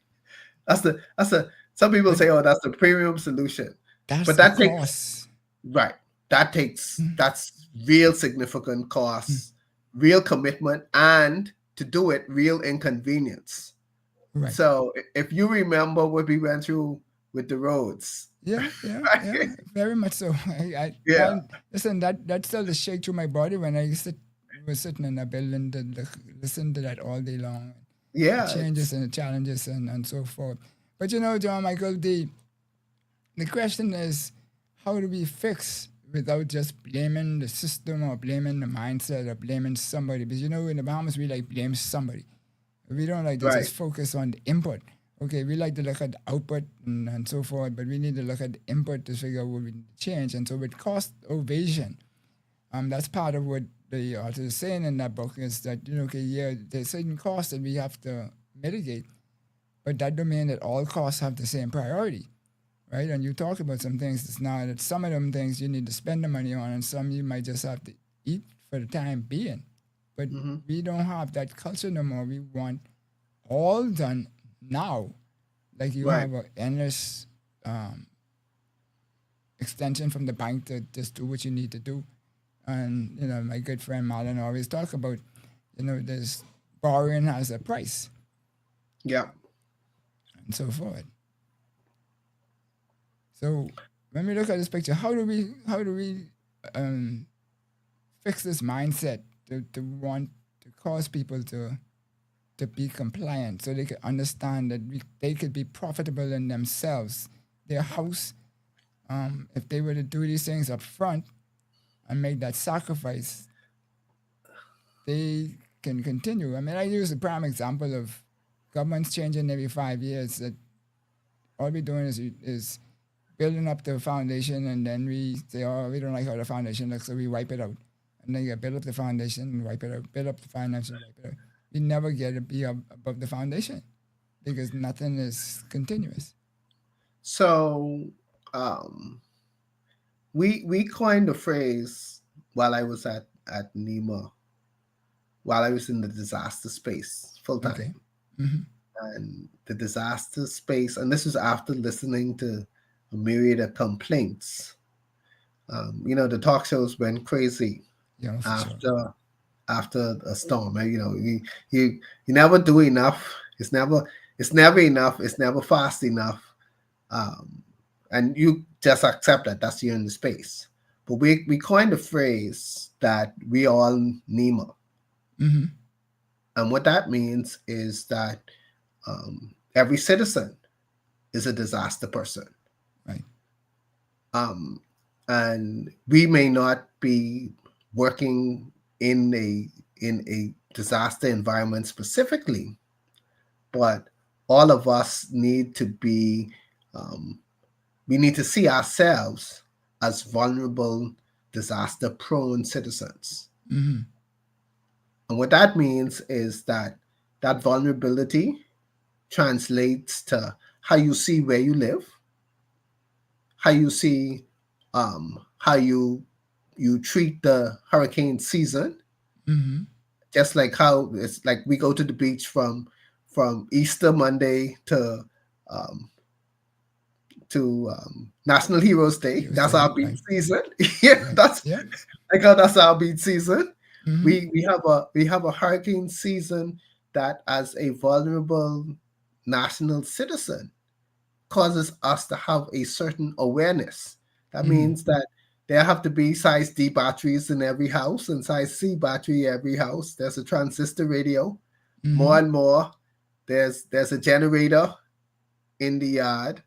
Some people say, oh, that's the premium solution. But that takes right. That's real significant costs, real commitment, and to do it, real inconvenience. Right. So if you remember what we went through with the roads. Yeah, very much so. Listen, that still the shake through my body when I was sitting in a building to listen to that all day long. Yeah. The changes and the challenges and so forth. But John Michael, the question is, how do we fix without just blaming the system or blaming the mindset or blaming somebody? Because in the Bahamas we like blame somebody. We don't like to just focus on the input. okay, we like to look at output and so forth, but we need to look at the input to figure out what we need to change. And so with cost ovation, that's part of what the author is saying in that book is that, okay, yeah, there's certain costs that we have to mitigate, but that don't mean that all costs have the same priority, right? And you talk about some things, it's not that some of them things you need to spend the money on and some you might just have to eat for the time being. But we don't have that culture no more. We want all done now. Like you Right. have an endless extension from the bank to just do what you need to do. And, my good friend Marlon always talk about, this borrowing has a price Yeah. and so forth. So when we look at this picture, how do we fix this mindset to want to cause people to be compliant so they could understand that they could be profitable in themselves, their house, if they were to do these things up front and make that sacrifice, they can continue. I mean, I use a prime example of governments changing every 5 years. That all we're doing is building up the foundation, and then we say, oh, we don't like how the foundation looks, so we wipe it out. And then you build up the foundation and wipe it out, build up the foundation and wipe it out. We never get to be above the foundation because nothing is continuous. So we coined the phrase while I was at NEMA, while I was in the disaster space full time. Okay. And the disaster space, and this was after listening to a myriad of complaints. The talk shows went crazy Yeah, for after sure. after a storm. You never do enough. It's never enough. It's never fast enough. And you just accept that that's you're in the space. But we coined the phrase that we all NEMA. And what that means is that every citizen is a disaster person. Right. And we may not be working in a disaster environment specifically, but all of us need to be, we need to see ourselves as vulnerable, disaster-prone citizens. And what that means is that vulnerability translates to how you see where you live, how you see how you treat the hurricane season. Just like how it's like we go to the beach from Easter Monday to National Heroes Day. That's our beach season. Yeah, that's like how that's our beach season. We have a hurricane season that, as a vulnerable national citizen, causes us to have a certain awareness. That means that there have to be size D batteries in every house and size C battery in every house. There's a transistor radio. More and more, there's a generator in the yard.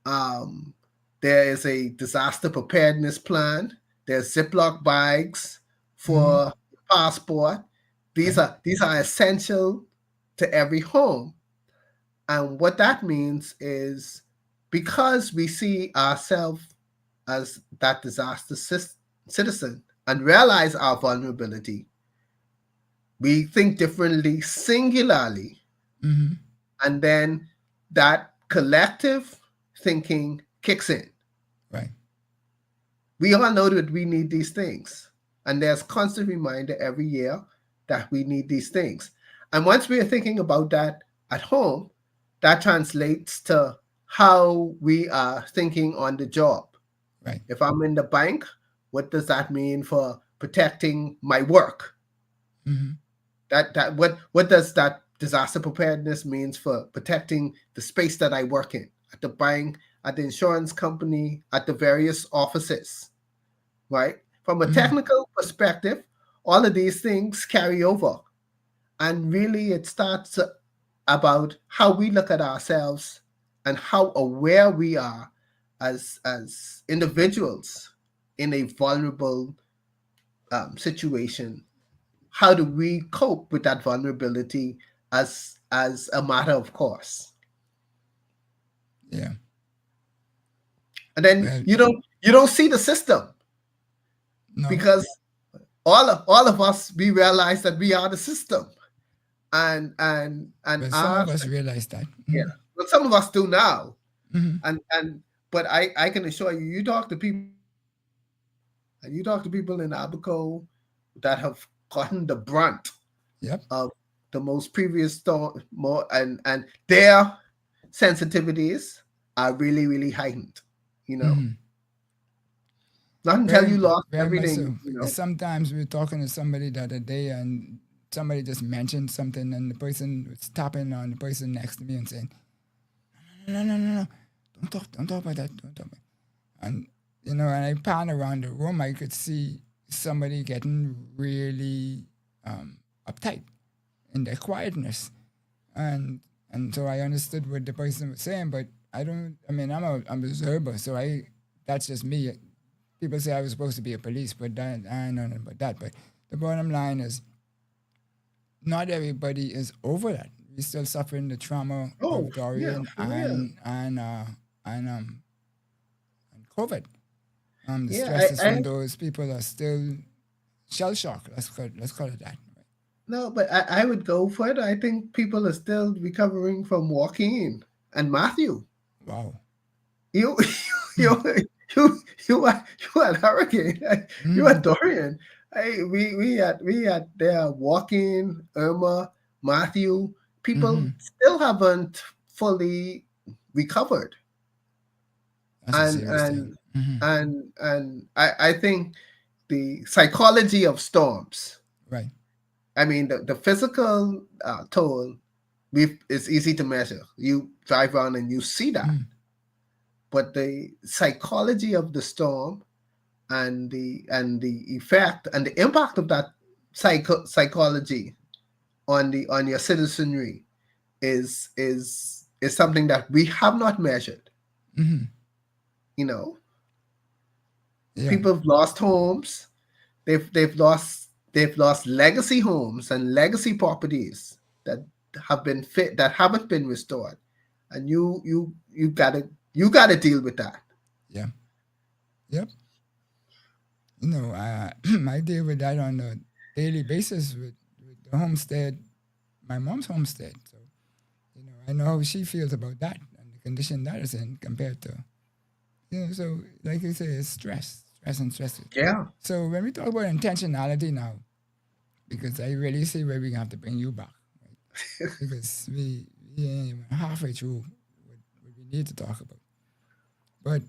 There is a disaster preparedness plan. There's Ziploc bags for passport. These are essential to every home. And what that means is, because we see ourselves as that disaster citizen and realize our vulnerability, we think differently, singularly. And then that collective thinking kicks in. Right. We all know that we need these things. And there's constant reminder every year that we need these things. And once we are thinking about that at home, that translates to how we are thinking on the job. Right. If I'm in the bank, what does that mean for protecting my work? What does that disaster preparedness means for protecting the space that I work in, at the bank, at the insurance company, at the various offices, right? From a technical perspective, all of these things carry over. And really it starts about how we look at ourselves and how aware we are as individuals in a vulnerable situation. How do we cope with that vulnerability as a matter of course? Yeah. And then Well, you don't see the system, no. because all of us, we realize that we are the system, and Well, some our of us realize that. yeah, but some of us do now, and but I can assure you, you talk to people, and you talk to people in Abaco that have gotten the brunt Yep. of the most previous storm, more, and their sensitivities are really, really heightened. You know, not until you lost Very much so. everything. You know, Because sometimes we were talking to somebody the other day, and somebody just mentioned something, and the person was tapping on the person next to me and saying, "No, don't talk about that, don't talk about." And and I pan around the room, I could see somebody getting really uptight in their quietness, and so I understood what the person was saying, but I don't. I mean, I'm an observer, so that's just me. People say I was supposed to be a police, but I don't know about that. But the bottom line is, not everybody is over that. We're still suffering the trauma of Dorian and COVID. The stresses from those people are still shell shock. Let's call it that. no, but I would go for it. I think people are still recovering from Joaquin and Matthew. Wow. You you had Hurricane. You had Dorian. We had there Joaquin, Irma, Matthew. People still haven't fully recovered. That's a serious thing. And I think the psychology of storms. Right. I mean, the physical toll, it's easy to measure. You drive around and you see that. But the psychology of the storm and the effect and the impact of that psychology on your citizenry is something that we have not measured. You know, people have lost homes. They've lost legacy homes and legacy properties that haven't been restored, and you gotta deal with that. Yeah. Yep. I deal with that on a daily basis with the homestead, my mom's homestead. So, I know how she feels about that and the condition that is in compared to, so like you say, it's stress. Yeah. So when we talk about intentionality now, because I really see where we have to bring you back, right? Because we ain't even halfway through what we need to talk about. But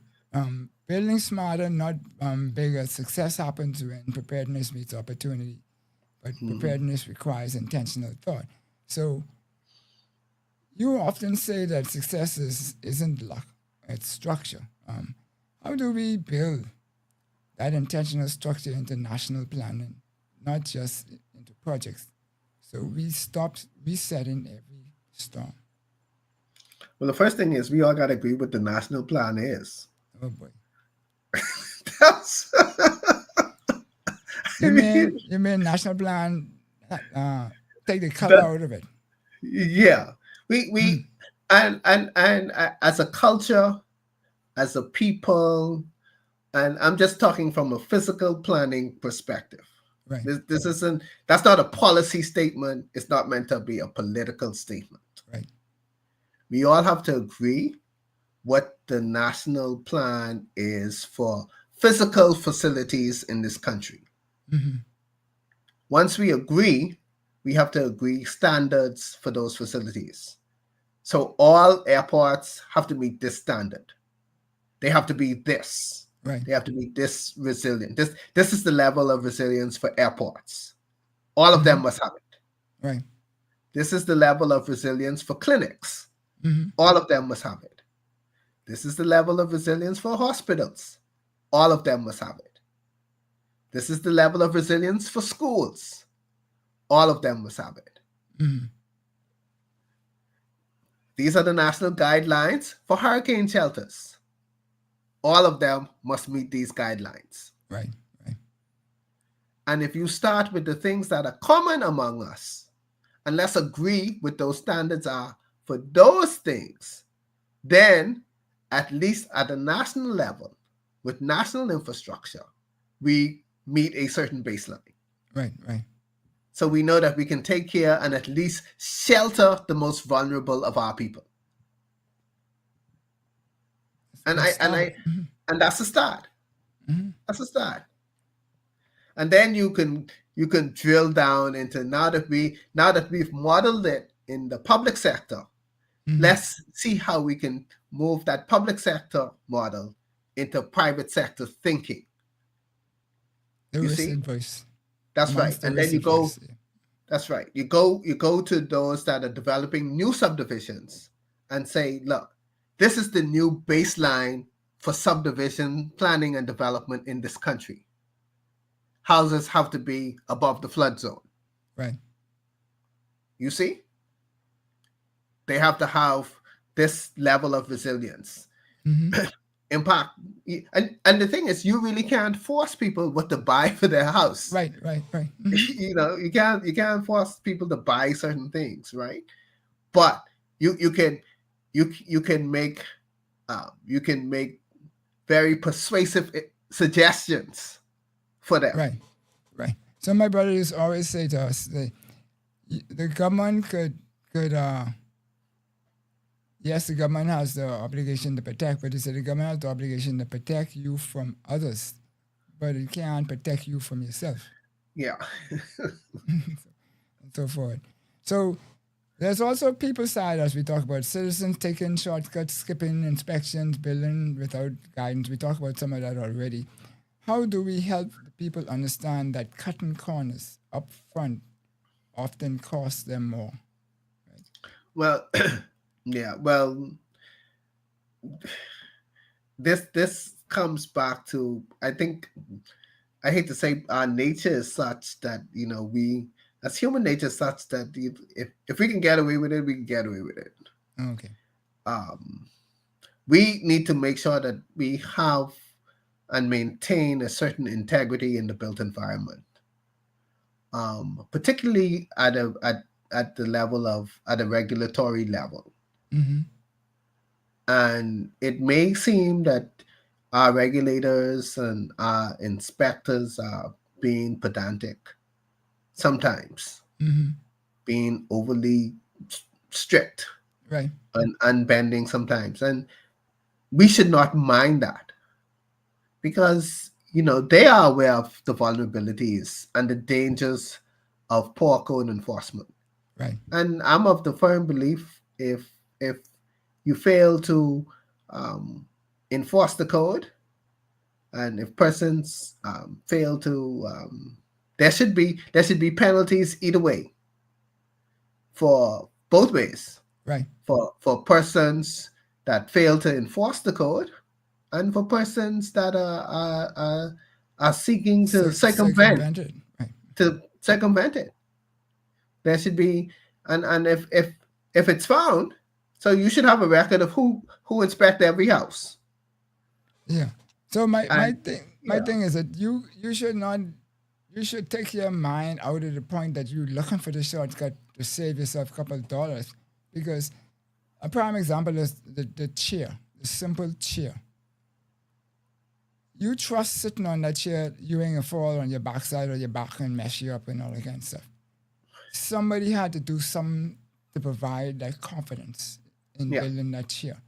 building smarter, not bigger. Success happens when preparedness meets opportunity, but preparedness requires intentional thought. So you often say that success isn't luck, it's structure. How do we build that intentional structure into national planning, not just into projects, so we stop resetting every storm? Well, the first thing is we all got to agree what the national plan is. Oh boy. That's You mean national plan? Take the color out of it. Yeah, we and as a culture, as a people, and I'm just talking from a physical planning perspective. Right. That's not a policy statement. It's not meant to be a political statement. Right. We all have to agree what the national plan is for physical facilities in this country. Once we agree, we have to agree standards for those facilities. So all airports have to meet this standard. They have to be this. Right. They have to be this resilient. This is the level of resilience for airports. All of them must have it. Right. This is the level of resilience for clinics. All of them must have it. This is the level of resilience for hospitals. All of them must have it. This is the level of resilience for schools. All of them must have it. These are the national guidelines for hurricane shelters. All of them must meet these guidelines. Right. And if you start with the things that are common among us, and let's agree what those standards are for those things, then at least at a national level, with national infrastructure, we meet a certain baseline. Right, right. So we know that we can take care and at least shelter the most vulnerable of our people. And and that's a start. That's a start. And then you can drill down into now that we've modeled it in the public sector. Let's see how we can move that public sector model into private sector thinking. The You risk see? advice. That's right. And then you go. That's right. You go to those that are developing new subdivisions and say, look, this is the new baseline for subdivision planning and development in this country. Houses have to be above the flood zone. Right. You see? They have to have this level of resilience. Impact. And the thing is, you really can't force people what to buy for their house. Right. You know, you can't force people to buy certain things, right? But you can make very persuasive suggestions for them. Right. So my brothers always say to us, the government could yes, the government has the obligation to protect, but they say the government has the obligation to protect you from others, but it can't protect you from yourself. Yeah. And so forth. So there's also people's side, as we talk about citizens taking shortcuts, skipping inspections, building without guidance. We talk about some of that already. How do we help people understand that cutting corners up front often costs them more? Right? Well, yeah. Well, this comes back to, I think, I hate to say, our nature is such that, you know, we as human nature is such that if we can get away with it, we can get away with it. Okay. We need to make sure that we have and maintain a certain integrity in the built environment, particularly at the level of at a regulatory level. And it may seem that our regulators and our inspectors are being pedantic sometimes, being overly strict, right, and unbending sometimes, and we should not mind that, because you know they are aware of the vulnerabilities and the dangers of poor code enforcement. right. And I'm of the firm belief if you fail to enforce the code, and if persons fail to, there should be penalties either way, for both ways, right, for persons that fail to enforce the code, and for persons that are seeking to circumvent it. Right. to circumvent it. There should be, and if it's found, so you should have a record of who inspect every house. Yeah. So my thing is that you should take your mind out of the point that you're looking for the shortcut to save yourself a couple of dollars, because a prime example is the chair, the simple chair. You trust sitting on that chair, you ain't gonna fall on your backside or your back and mess you up and all that kind of stuff. Somebody had to do something to provide that confidence in building that chair.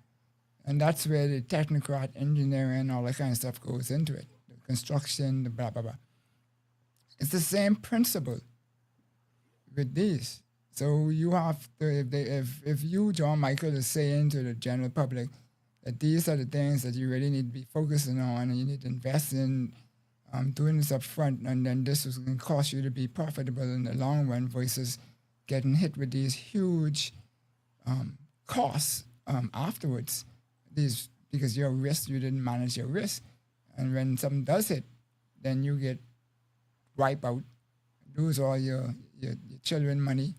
And that's where the technocrat engineering, all that kind of stuff goes into it. The construction, the blah, blah, blah. It's the same principle with these. So you have to, if you, John Michael, is saying to the general public that these are the things that you really need to be focusing on, and you need to invest in doing this up front, and then this is going to cost you to be profitable in the long run versus getting hit with these huge costs afterwards. These, because your risk, you didn't manage your risk, and when something does hit, then you get wiped out, lose all your children money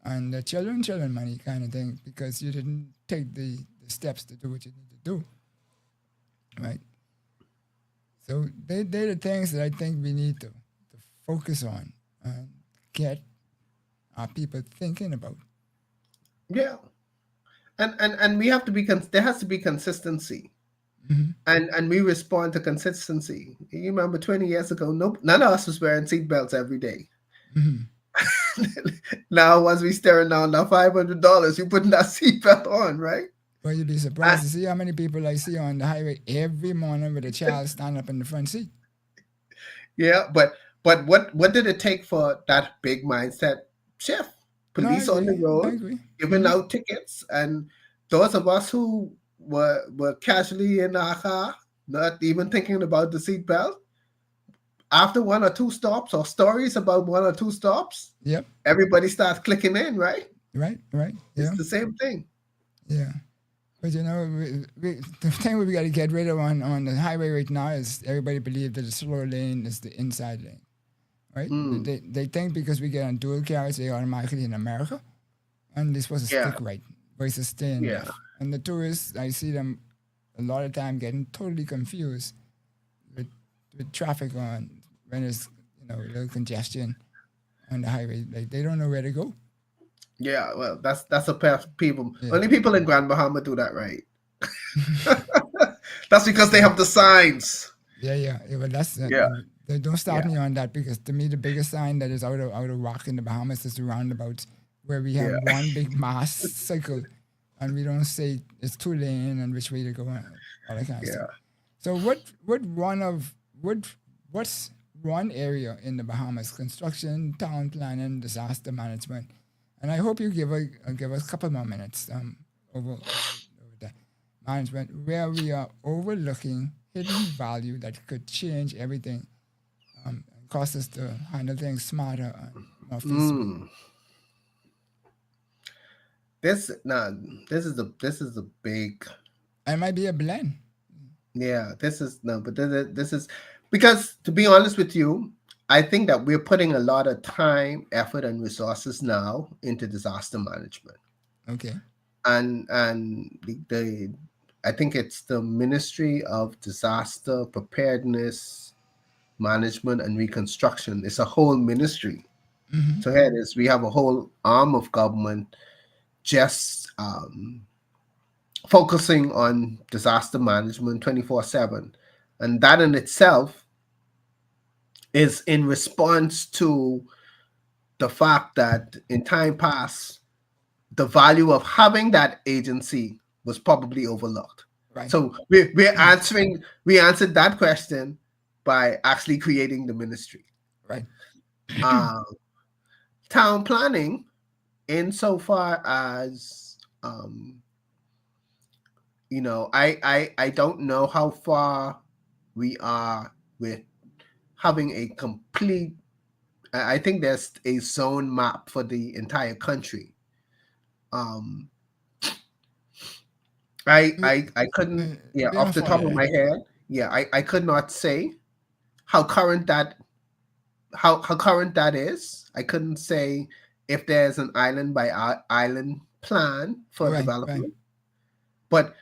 and the children money kind of thing, because you didn't take the steps to do what you need to do, right? So they're the things that I think we need to focus on and get our people thinking about. Yeah. and we have to be there has to be consistency, and we respond to consistency. You remember 20 years ago, none of us was wearing seatbelts every day. Now, once we staring down that $500, you putting that seatbelt on, right? Well, you'd be surprised to see how many people I see on the highway every morning with a child standing up in the front seat. Yeah, but what did it take for that big mindset shift? Police on the road, giving out tickets, and those of us who were casually in our car, not even thinking about the seatbelt. After one or two stops, or stories about one or two stops, yep, everybody starts clicking in, right? Right. Yeah. It's the same thing. Yeah. But you know, the thing we got to get rid of on the highway right now is everybody believes that the slow lane is the inside lane, right? They think because we get on dual carriage, they automatically in America, and they're supposed to stick right versus staying left. And the tourists, I see them a lot of time getting totally confused with traffic on when there's a little congestion on the highway. Like they don't know where to go. Yeah, well, that's a pair of people. Yeah. Only people in Grand Bahama do that, right? That's because they have the signs. Yeah. But that's They don't start me on that, because to me the biggest sign that is out of rock in the Bahamas is the roundabout, where we have one big mass cycle, and we don't say it's 2 lane and which way to go and all that kind of stuff. So what's one area in the Bahamas, construction, town planning, disaster management? And I hope you give us a couple more minutes over that management, where we are overlooking hidden value that could change everything, and cause us to handle things smarter and more feasible. This is a big. It might be a blend. Yeah, this is because, to be honest with you, I think that we're putting a lot of time, effort, and resources now into disaster management. Okay. And I think it's the Ministry of Disaster Preparedness, Management, and Reconstruction. It's a whole ministry. So here it is. We have a whole arm of government just focusing on disaster management 24/7, and that in itself is in response to the fact that in time past, the value of having that agency was probably overlooked. Right. So we answered that question by actually creating the ministry. Right. Town planning, insofar as I don't know how far we are with having a complete. I think there's a zone map for the entire country. I couldn't off the top of my head. I could not say how current that is. I couldn't say if there's an island by island plan for development. Right. But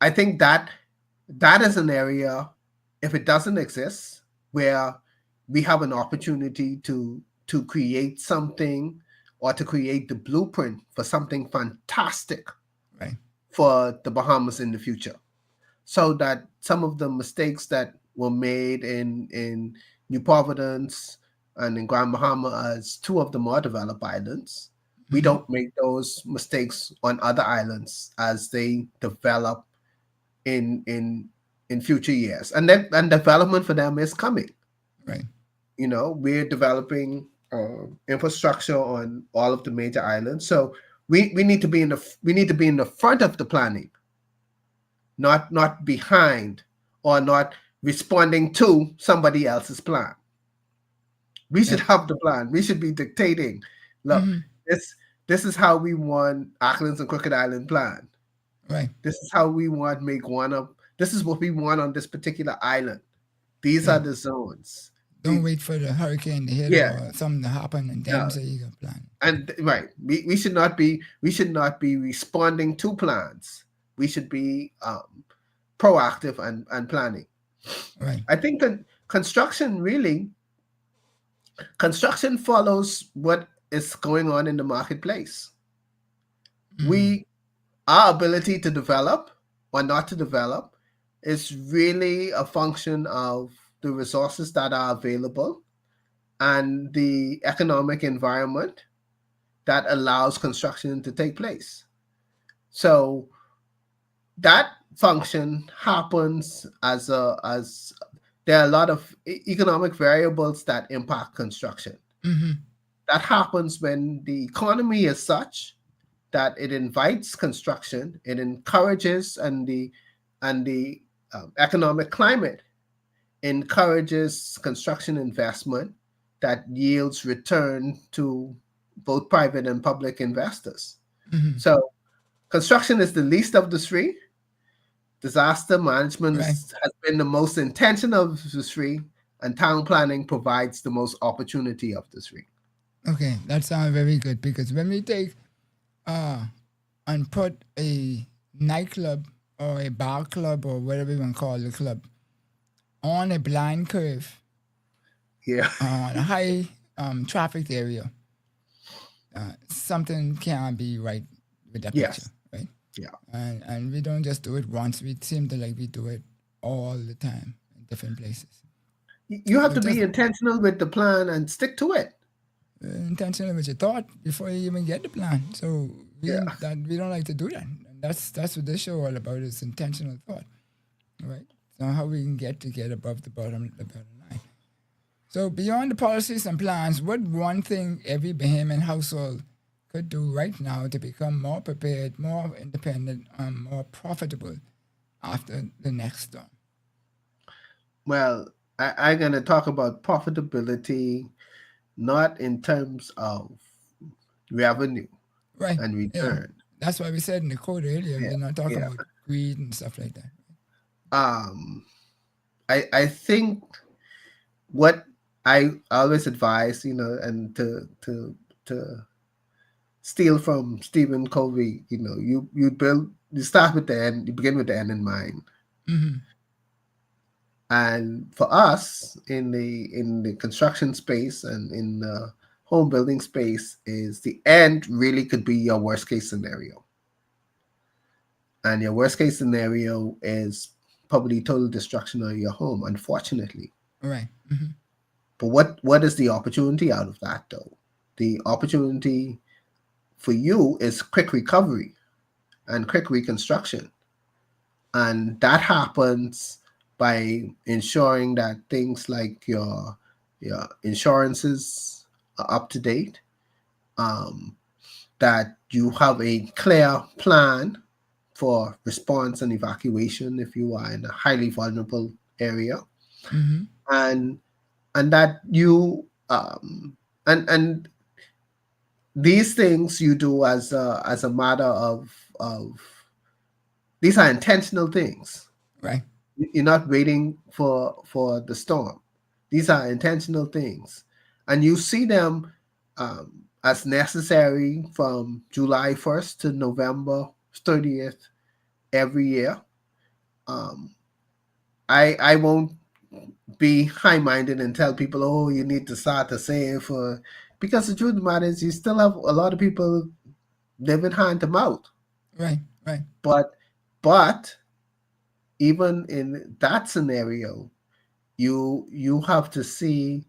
I think that is an area, if it doesn't exist, where we have an opportunity to create something, or to create the blueprint for something fantastic, right, for the Bahamas in the future. So that some of the mistakes that were made in New Providence and in Grand Bahama, as two of the more developed islands, we don't make those mistakes on other islands as they develop in future years. And development for them is coming. Right. We're developing infrastructure on all of the major islands. So we need to be in the front of the planning, not behind, or not responding to somebody else's plan. We should have the plan. We should be dictating. Look, this is how we want Auckland's and Crooked Island plan. Right. This is how we want to make one of. This is what we want on this particular island. These are the zones. Don't wait for the hurricane to hit or something to happen, and then say you got plan. And we should not be responding to plans. We should be proactive and planning. Right. I think that construction follows what is going on in the marketplace. our ability to develop or not to develop is really a function of the resources that are available and the economic environment that allows construction to take place. So that function happens as there are a lot of economic variables that impact construction. That happens when the economy is such that it invites construction, it encourages, and the economic climate encourages construction investment that yields return to both private and public investors. So construction is the least of the three. Disaster management Right. has been the most intentional of the three, and town planning provides the most opportunity of the three. Okay, that sounds very good because when we take and put a nightclub or a bar club or whatever you want to call the club on a blind curve Yeah. on a high traffic area, something can't be right with that picture, Yes. right? Yeah. And we don't just do it once. We seem to like we do it all the time in different places. You have So to just be intentional with the plan and stick to it. intentional with your thought before you even get the plan. So Yeah. we don't like to do that. And that's what this show all about is intentional thought, right? So how we can get above the bottom line. So beyond the policies and plans, what one thing every Bahamian household could do right now to become more prepared, more independent, more profitable after the next storm? Well, I'm going to talk about profitability, not in terms of revenue Right. and Yeah. return. That's why we said in the code earlier, Yeah. we're not talking Yeah. about greed and stuff like that. Um, I think what I always advise, and to steal from Stephen Covey, you start with the end, you begin with the end in mind. And for us in the construction space and in the home building space, is the end really could be your worst case scenario. And your worst case scenario is probably total destruction of your home, unfortunately. Right. But what is the opportunity out of that though? The opportunity for you is quick recovery and quick reconstruction. And that happens by ensuring that things like your insurances are up to date, um, that you have a clear plan for response and evacuation if you are in a highly vulnerable area, and that you and these things you do as a matter of these are intentional things. Right. You're not waiting for the storm. These are intentional things, and you see them as necessary from July 1st to November 30th every year. Um, I won't be high minded and tell people, oh, you need to start to save for, because the truth of the matter is, you still have a lot of people living hand to mouth. Right. Right. But even in that scenario, you have to see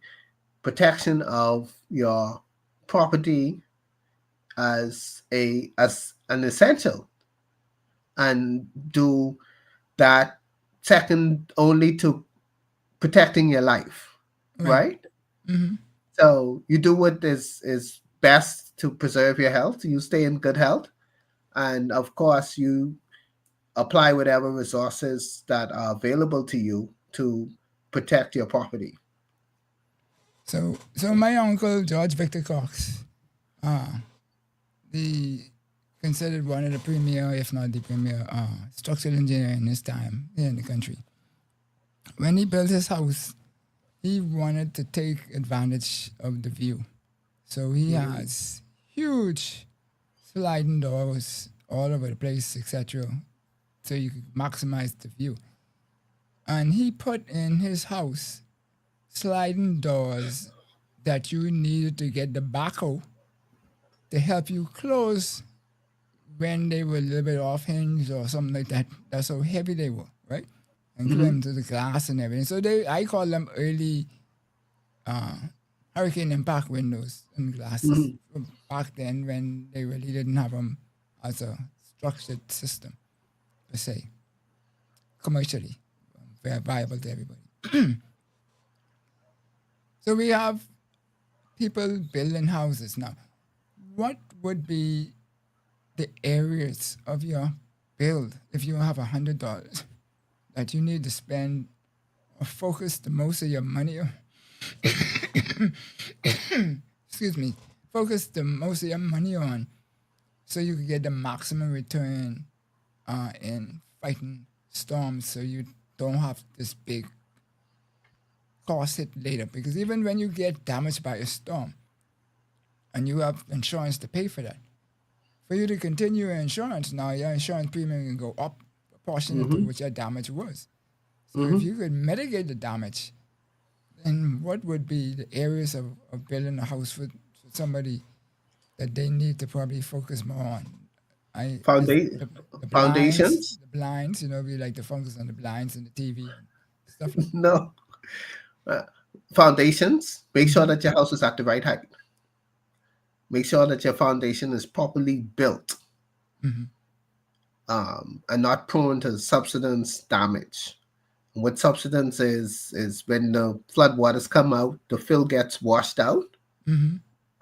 protection of your property as an essential, and do that second only to protecting your life, Right. right? So you do what is best to preserve your health. You stay in good health, and of course you apply whatever resources that are available to you to protect your property. So my uncle George Victor Cox, the considered one of the premier, if not the premier, structural engineer in his time here in the country. When he built his house, he wanted to take advantage of the view. So he has huge sliding doors all over the place, etc. So you could maximize the view. And he put in his house sliding doors that you needed to get the backhoe to help you close when they were a little bit off hinge or something like that, that's how heavy they were, right? And climbed to the glass and everything. So I call them early hurricane impact windows and glasses from back then when they really didn't have them as a structured system per se, commercially very viable to everybody. So we have people building houses now. What would be the areas of your build if you have $100 that you need to spend or focus the most of your money on? Excuse me. Focus the most of your money on so you can get the maximum return in fighting storms, so you don't have this big cost hit later. Because even when you get damaged by a storm and you have insurance to pay for that, for you to continue your insurance now, your insurance premium can go up proportionate to what your damage was. So if you could mitigate the damage, then what would be the areas of building a house for somebody that they need to probably focus more on? The Foundations? the blinds, we like to focus on the blinds and the TV and stuff like that. No. Foundations. Make sure that your house is at the right height. Make sure that your foundation is properly built and not prone to subsidence damage. What subsidence is when the flood waters come out, the fill gets washed out,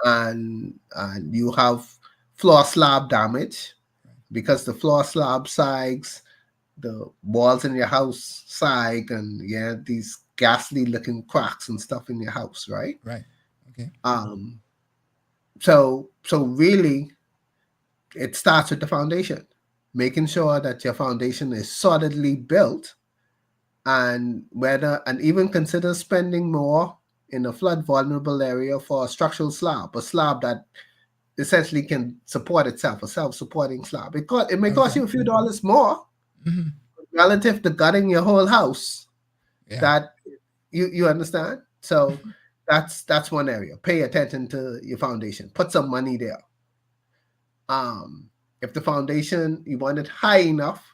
and you have floor slab damage because the floor slab sags, the walls in your house sag, and these ghastly looking cracks and stuff in your house, right? Right. Okay. So really, it starts with the foundation, making sure that your foundation is solidly built, and even consider spending more in a flood vulnerable area for a structural slab, a slab that essentially can support itself, a self-supporting slab. It may cost you a few dollars more relative to gutting your whole house. Yeah. That you understand? So that's one area. Pay attention to your foundation. Put some money there. If the foundation, you want it high enough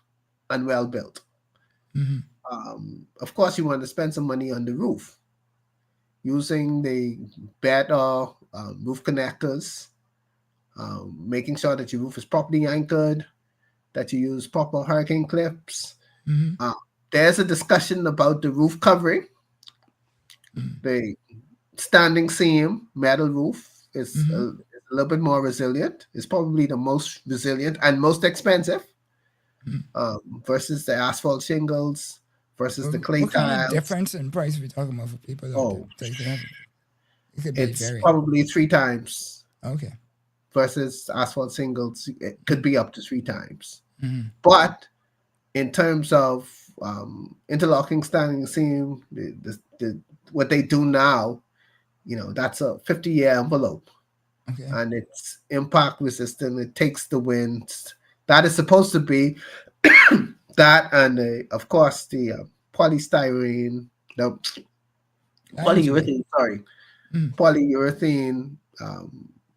and well built. Of course, you want to spend some money on the roof, using the better roof connectors, making sure that your roof is properly anchored, that you use proper hurricane clips. There's a discussion about the roof covering. The standing seam metal roof is a little bit more resilient. It's probably the most resilient and most expensive versus the asphalt shingles, versus the clay what kind tiles. of difference in price are we talking about for people? It could be It's very probably 3 times. Okay. Versus asphalt shingles, it could be up to 3 times. But in terms of interlocking standing seam, what they do now, that's a 50-year envelope. Okay. And it's impact resistant. It takes the winds. That is supposed to be that, and of course the polyurethane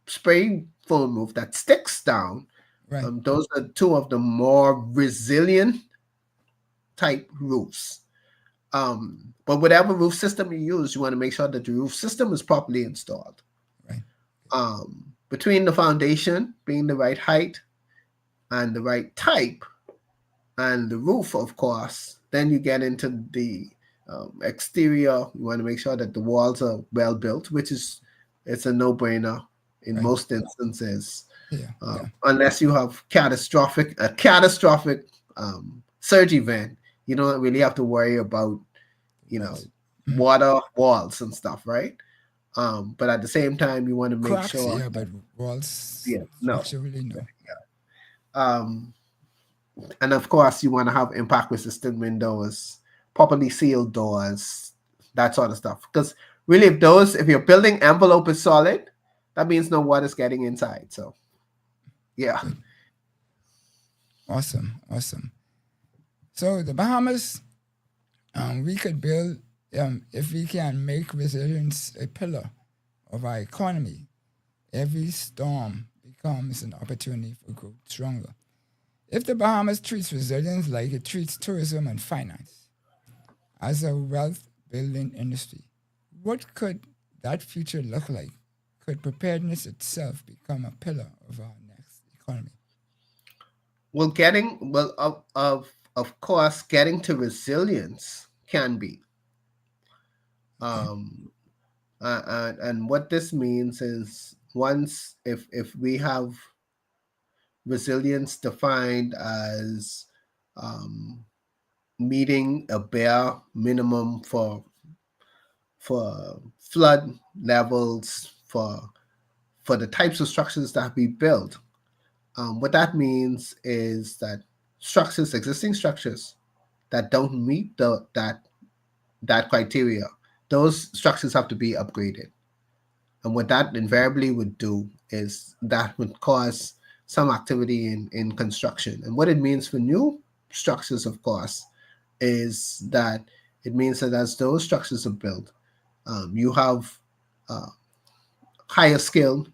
spray foam roof that sticks down. Right. Those are 2 of the more resilient type roofs. But whatever roof system you use, you want to make sure that the roof system is properly installed. Right. Between the foundation being the right height and the right type, and the roof, of course, then you get into the exterior. You want to make sure that the walls are well built, which it's a no-brainer in most instances. Unless you have catastrophic surge event, you don't really have to worry about water walls and stuff, right? But at the same time, you want to make Cracks, sure. but walls. No. Really no. And of course, you want to have impact resistant windows, properly sealed doors, that sort of stuff. Because really, if your building envelope is solid, that means no water's getting inside. So, yeah. Awesome. So the Bahamas, we could build, if we can make resilience a pillar of our economy. Every storm becomes an opportunity for growth stronger. If the Bahamas treats resilience like it treats tourism and finance as a wealth building industry, what could that future look like? Could preparedness itself become a pillar of our next economy? Well, of course, getting to resilience can be. Okay. Um, and what this means is once if we have resilience defined as um, meeting a bare minimum for flood levels for the types of structures that we build. What that means is that existing structures that don't meet that criteria, those structures have to be upgraded. And what that invariably would do is that would cause some activity in construction. And what it means for new structures, of course, is that it means that as those structures are built, you have uh, higher skilled,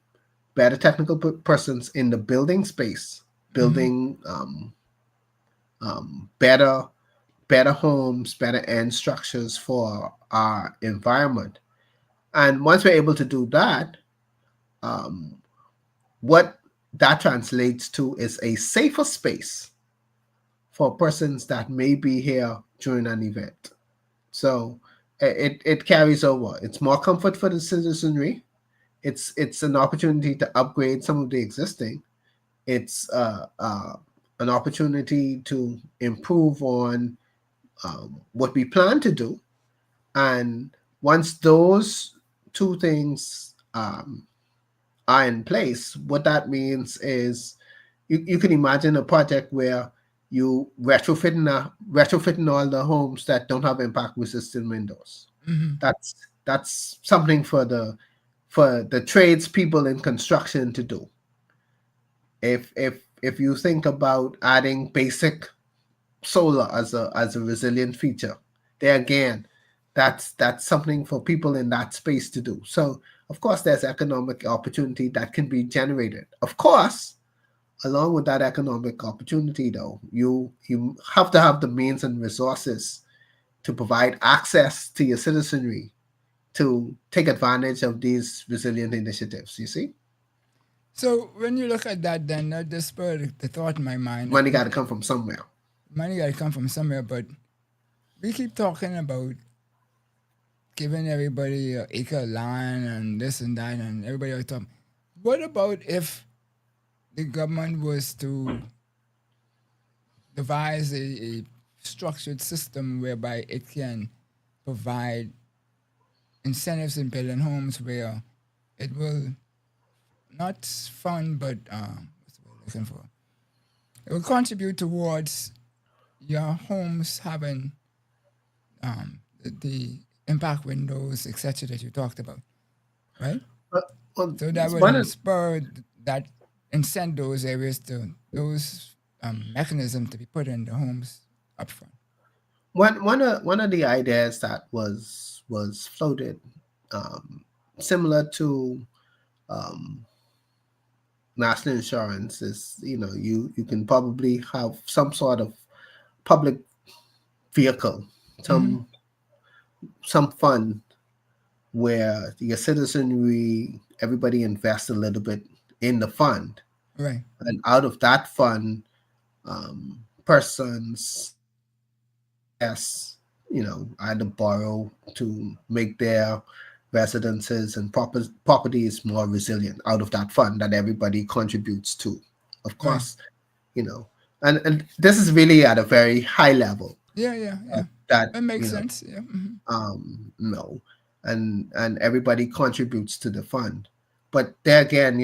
better technical persons in the building space, Mm-hmm. building better homes, better end structures for our environment. And once we're able to do that, um, what that translates to is a safer space for persons that may be here during an event. So it carries over. It's more comfort for the citizenry. It's an opportunity to upgrade some of the existing. It's an opportunity to improve on what we plan to do. And once those two things are in place, what that means is you can imagine a project where you retrofitting all the homes that don't have impact resistant windows. Mm-hmm. That's something for the tradespeople in construction to do. If you think about adding basic solar as a resilient feature, there again, that's something for people in that space to do. So of course there's economic opportunity that can be generated. Of course, along with that economic opportunity though, you have to have the means and resources to provide access to your citizenry to take advantage of these resilient initiatives, you see. So when you look at that, then that just spurred the thought in my mind that Money got to come from somewhere. money got to come from somewhere. But we keep talking about giving everybody an acre of land and this and that, and everybody else talking. What about if the government was to devise a structured system whereby it can provide incentives in building homes where it will not fund, but what's the word I'm looking for? It will contribute towards your homes having the impact windows, etc., that you talked about, right? Well, So that one would of, spur that incent those areas to those mechanisms to be put in the homes upfront. one of the ideas that was floated, um, similar to um, national insurance, is you can probably have some sort of public vehicle, Mm-hmm. some fund where your citizenry, everybody invests a little bit in the fund, Right. and out of that fund, persons, yes, either borrow to make their residences and properties more resilient out of that fund that everybody contributes to. Of Right. course, you know, and this is really at a very high level Yeah. Yeah. Yeah. that It makes sense. Yeah. Mm-hmm. no, and everybody contributes to the fund. But there again,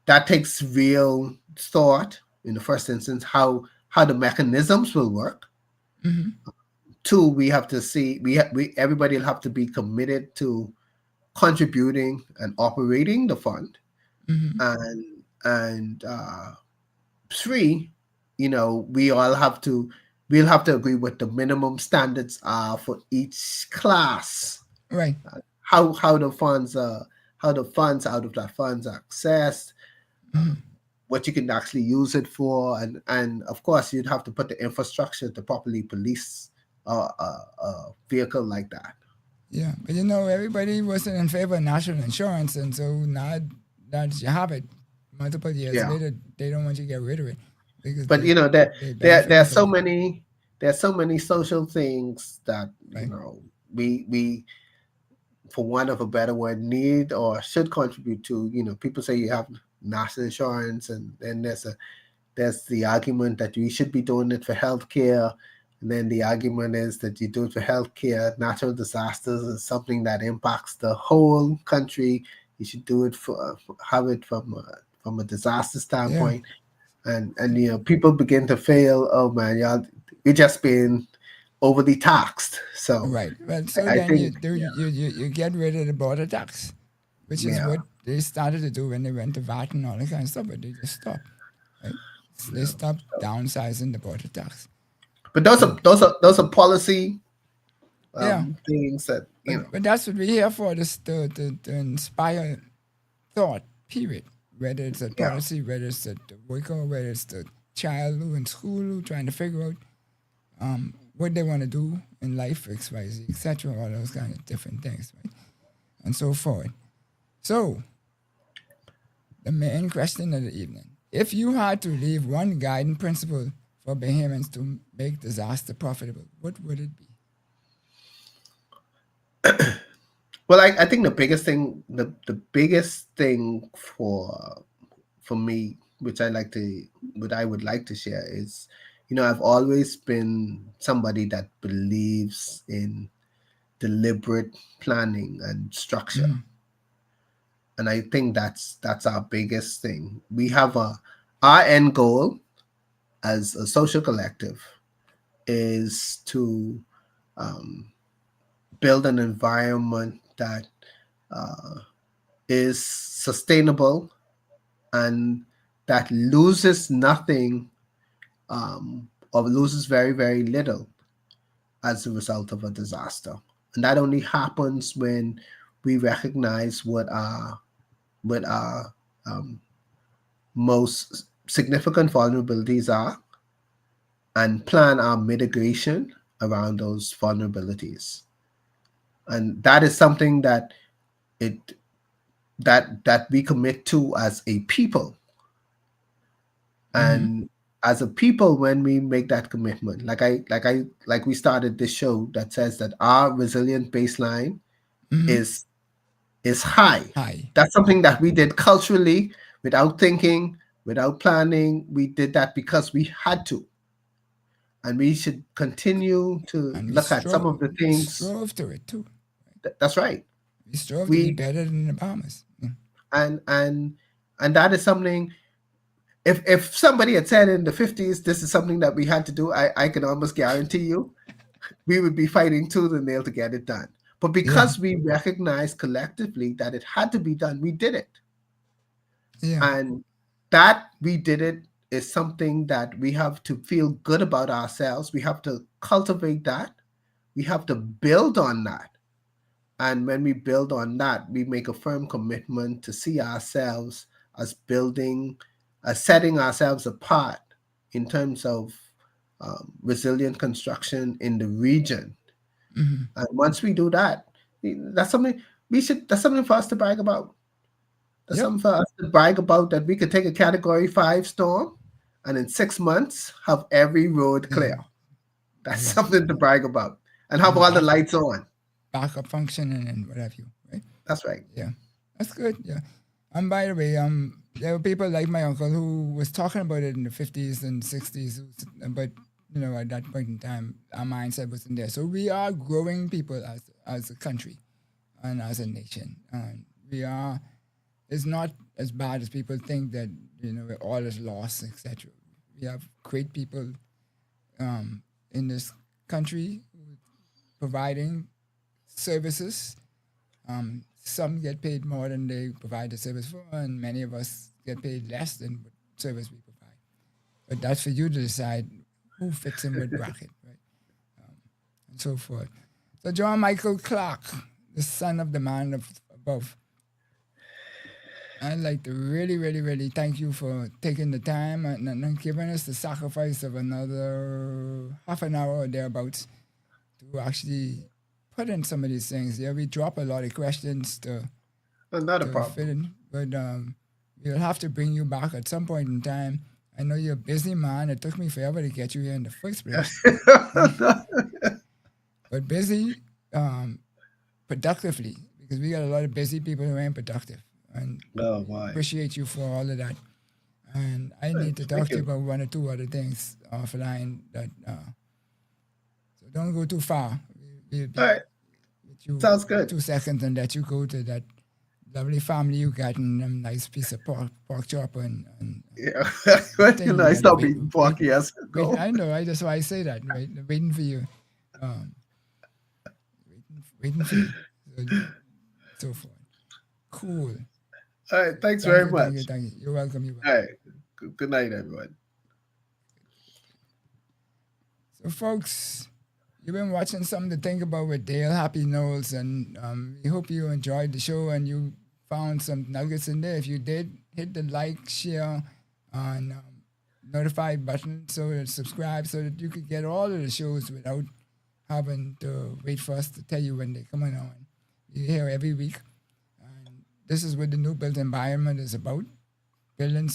that takes real thought in the first instance, how the mechanisms will work. Mm-hmm. Two, we have to see we everybody will have to be committed to contributing and operating the fund. Mm-hmm. And three, we'll have to agree what the minimum standards are for each class, Right. how the funds out of that funds are accessed, Mm-hmm. what you can actually use it for, and of course you'd have to put the infrastructure to properly police a vehicle like that. Yeah, but you know, everybody wasn't in favor of national insurance, and so now that you have it, multiple years Yeah, later, they don't want you to get rid of it because but you know there they there are benefiting from so it, many social things that right? we for want of a better word need or should contribute to. People say you have national insurance, and then there's the argument that you should be doing it for healthcare. And then the argument is that you do it for healthcare. Natural disasters is something that impacts the whole country. You should do it have it from a disaster Yeah, standpoint. And people begin to fail. Oh man, y'all, you're just being overly taxed. So right. Well, so I then you think, do you get rid of the border tax, which is yeah, what they started to do when they went to VAT and all that kind of stuff, but they just stopped, right? They stopped downsizing the border tax. but So those are policy yeah, things that but that's what we're here for, this to inspire thought, period. Whether it's a yeah. policy, whether it's the worker, whether it's the child who in school who trying to figure out what they want to do in life, XYZ, etc., all those kind of different things, right? And so forth. So, the main question of the evening. If you had to leave one guiding principle for Bahamians to make disaster profitable, what would it be? Well, I think the biggest thing for me, which I would like to share is, I've always been somebody that believes in deliberate planning and structure. And I think that's our biggest thing. We have our end goal as a social collective is to build an environment that is sustainable and that loses nothing, or loses very, very little as a result of a disaster. And that only happens when we recognize what our most significant vulnerabilities are and plan our mitigation around those vulnerabilities. And that is something it that we commit to as a people. And as a people, when we make that commitment, like we started this show that says that our resilient baseline is high. Hi. That's something that we did culturally without thinking, without planning. We did that because we had to. And we should continue to And look at some of the we things. strove to it too. That's right. We strove to be We better than the Bahamas. and that is something. If somebody had said in the 50s this is something that we had to do, I can almost guarantee you we would be fighting tooth and nail to get it done. But Yeah, because we recognized collectively that it had to be done, we did it. yeah, And that we did it is something that we have to feel good about ourselves. We have to cultivate that. We have to build on that. And when we build on that, we make a firm commitment to see ourselves as setting ourselves apart in terms of resilient construction in the region. And once we do that, that's something that's something for us to brag about. That's yep, something for us to brag about, that we could take a Category 5 storm and in 6 months have every road yeah, clear. That's yeah. something to brag about. And have And all the lights on. backup functioning and what have you, right? That's right. Yeah, that's good. Yeah. And by the way, there were people like my uncle who was talking about it in the 50s and 60s, but at that point in time, our mindset wasn't there. So we are growing people as a country and as a nation, and we are. It's not as bad as people think that all is lost, etc. We have great people in this country providing services. Some get paid more than they provide the service for, and many of us get paid less than what service we provide. But that's for you to decide who fits in what bracket, right? And so forth. So John Michael Clarke, the son of the man above. I'd like to really, really, really thank you for taking the time and giving us the sacrifice of another half an hour or thereabouts to actually put in some of these things. Yeah, we drop a lot of questions to Not a fit problem. in, but we'll have to bring you back at some point in time. I know you're a busy man. It took me forever to get you here in the first place, but busy productively, because we got a lot of busy people who ain't productive. And Oh boy. appreciate you for all of that. And I need to talk Thank to you you. about one or two other things offline that so don't go too far. We'll be All right. with you Sounds in good. 2 seconds and let you go to that lovely family you got and them nice piece of pork chop and Yeah. thing I that stopped eating pork years ago. I know, I just why I say that, right? Waiting for you. Um, waiting for you. So forth. Cool. All right. Thanks Thank very you, much. thank you, thank you. You're welcome, you're welcome. All right. Good night, everyone. So, folks, you've been watching something to think about with Dale Happy Knowles, and we hope you enjoyed the show and you found some nuggets in there. If you did, hit the like, share, and notify button so that subscribe so that you could get all of the shows without having to wait for us to tell you when they're coming on. You're here every week. And this is what the new built environment is about, building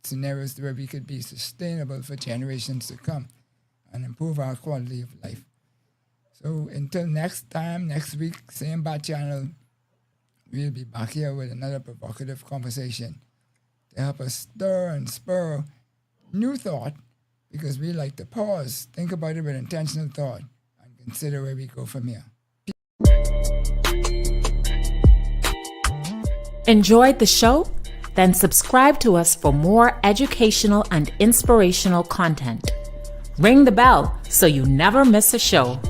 scenarios where we could be sustainable for generations to come and improve our quality of life. So until next time, next week, same bat channel, we'll be back here with another provocative conversation to help us stir and spur new thought, because we like to pause, think about it with intentional thought, and consider where we go from here. Enjoyed the show? Then subscribe to us for more educational and inspirational content. Ring the bell so you never miss a show.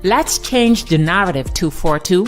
Let's change the narrative, 242.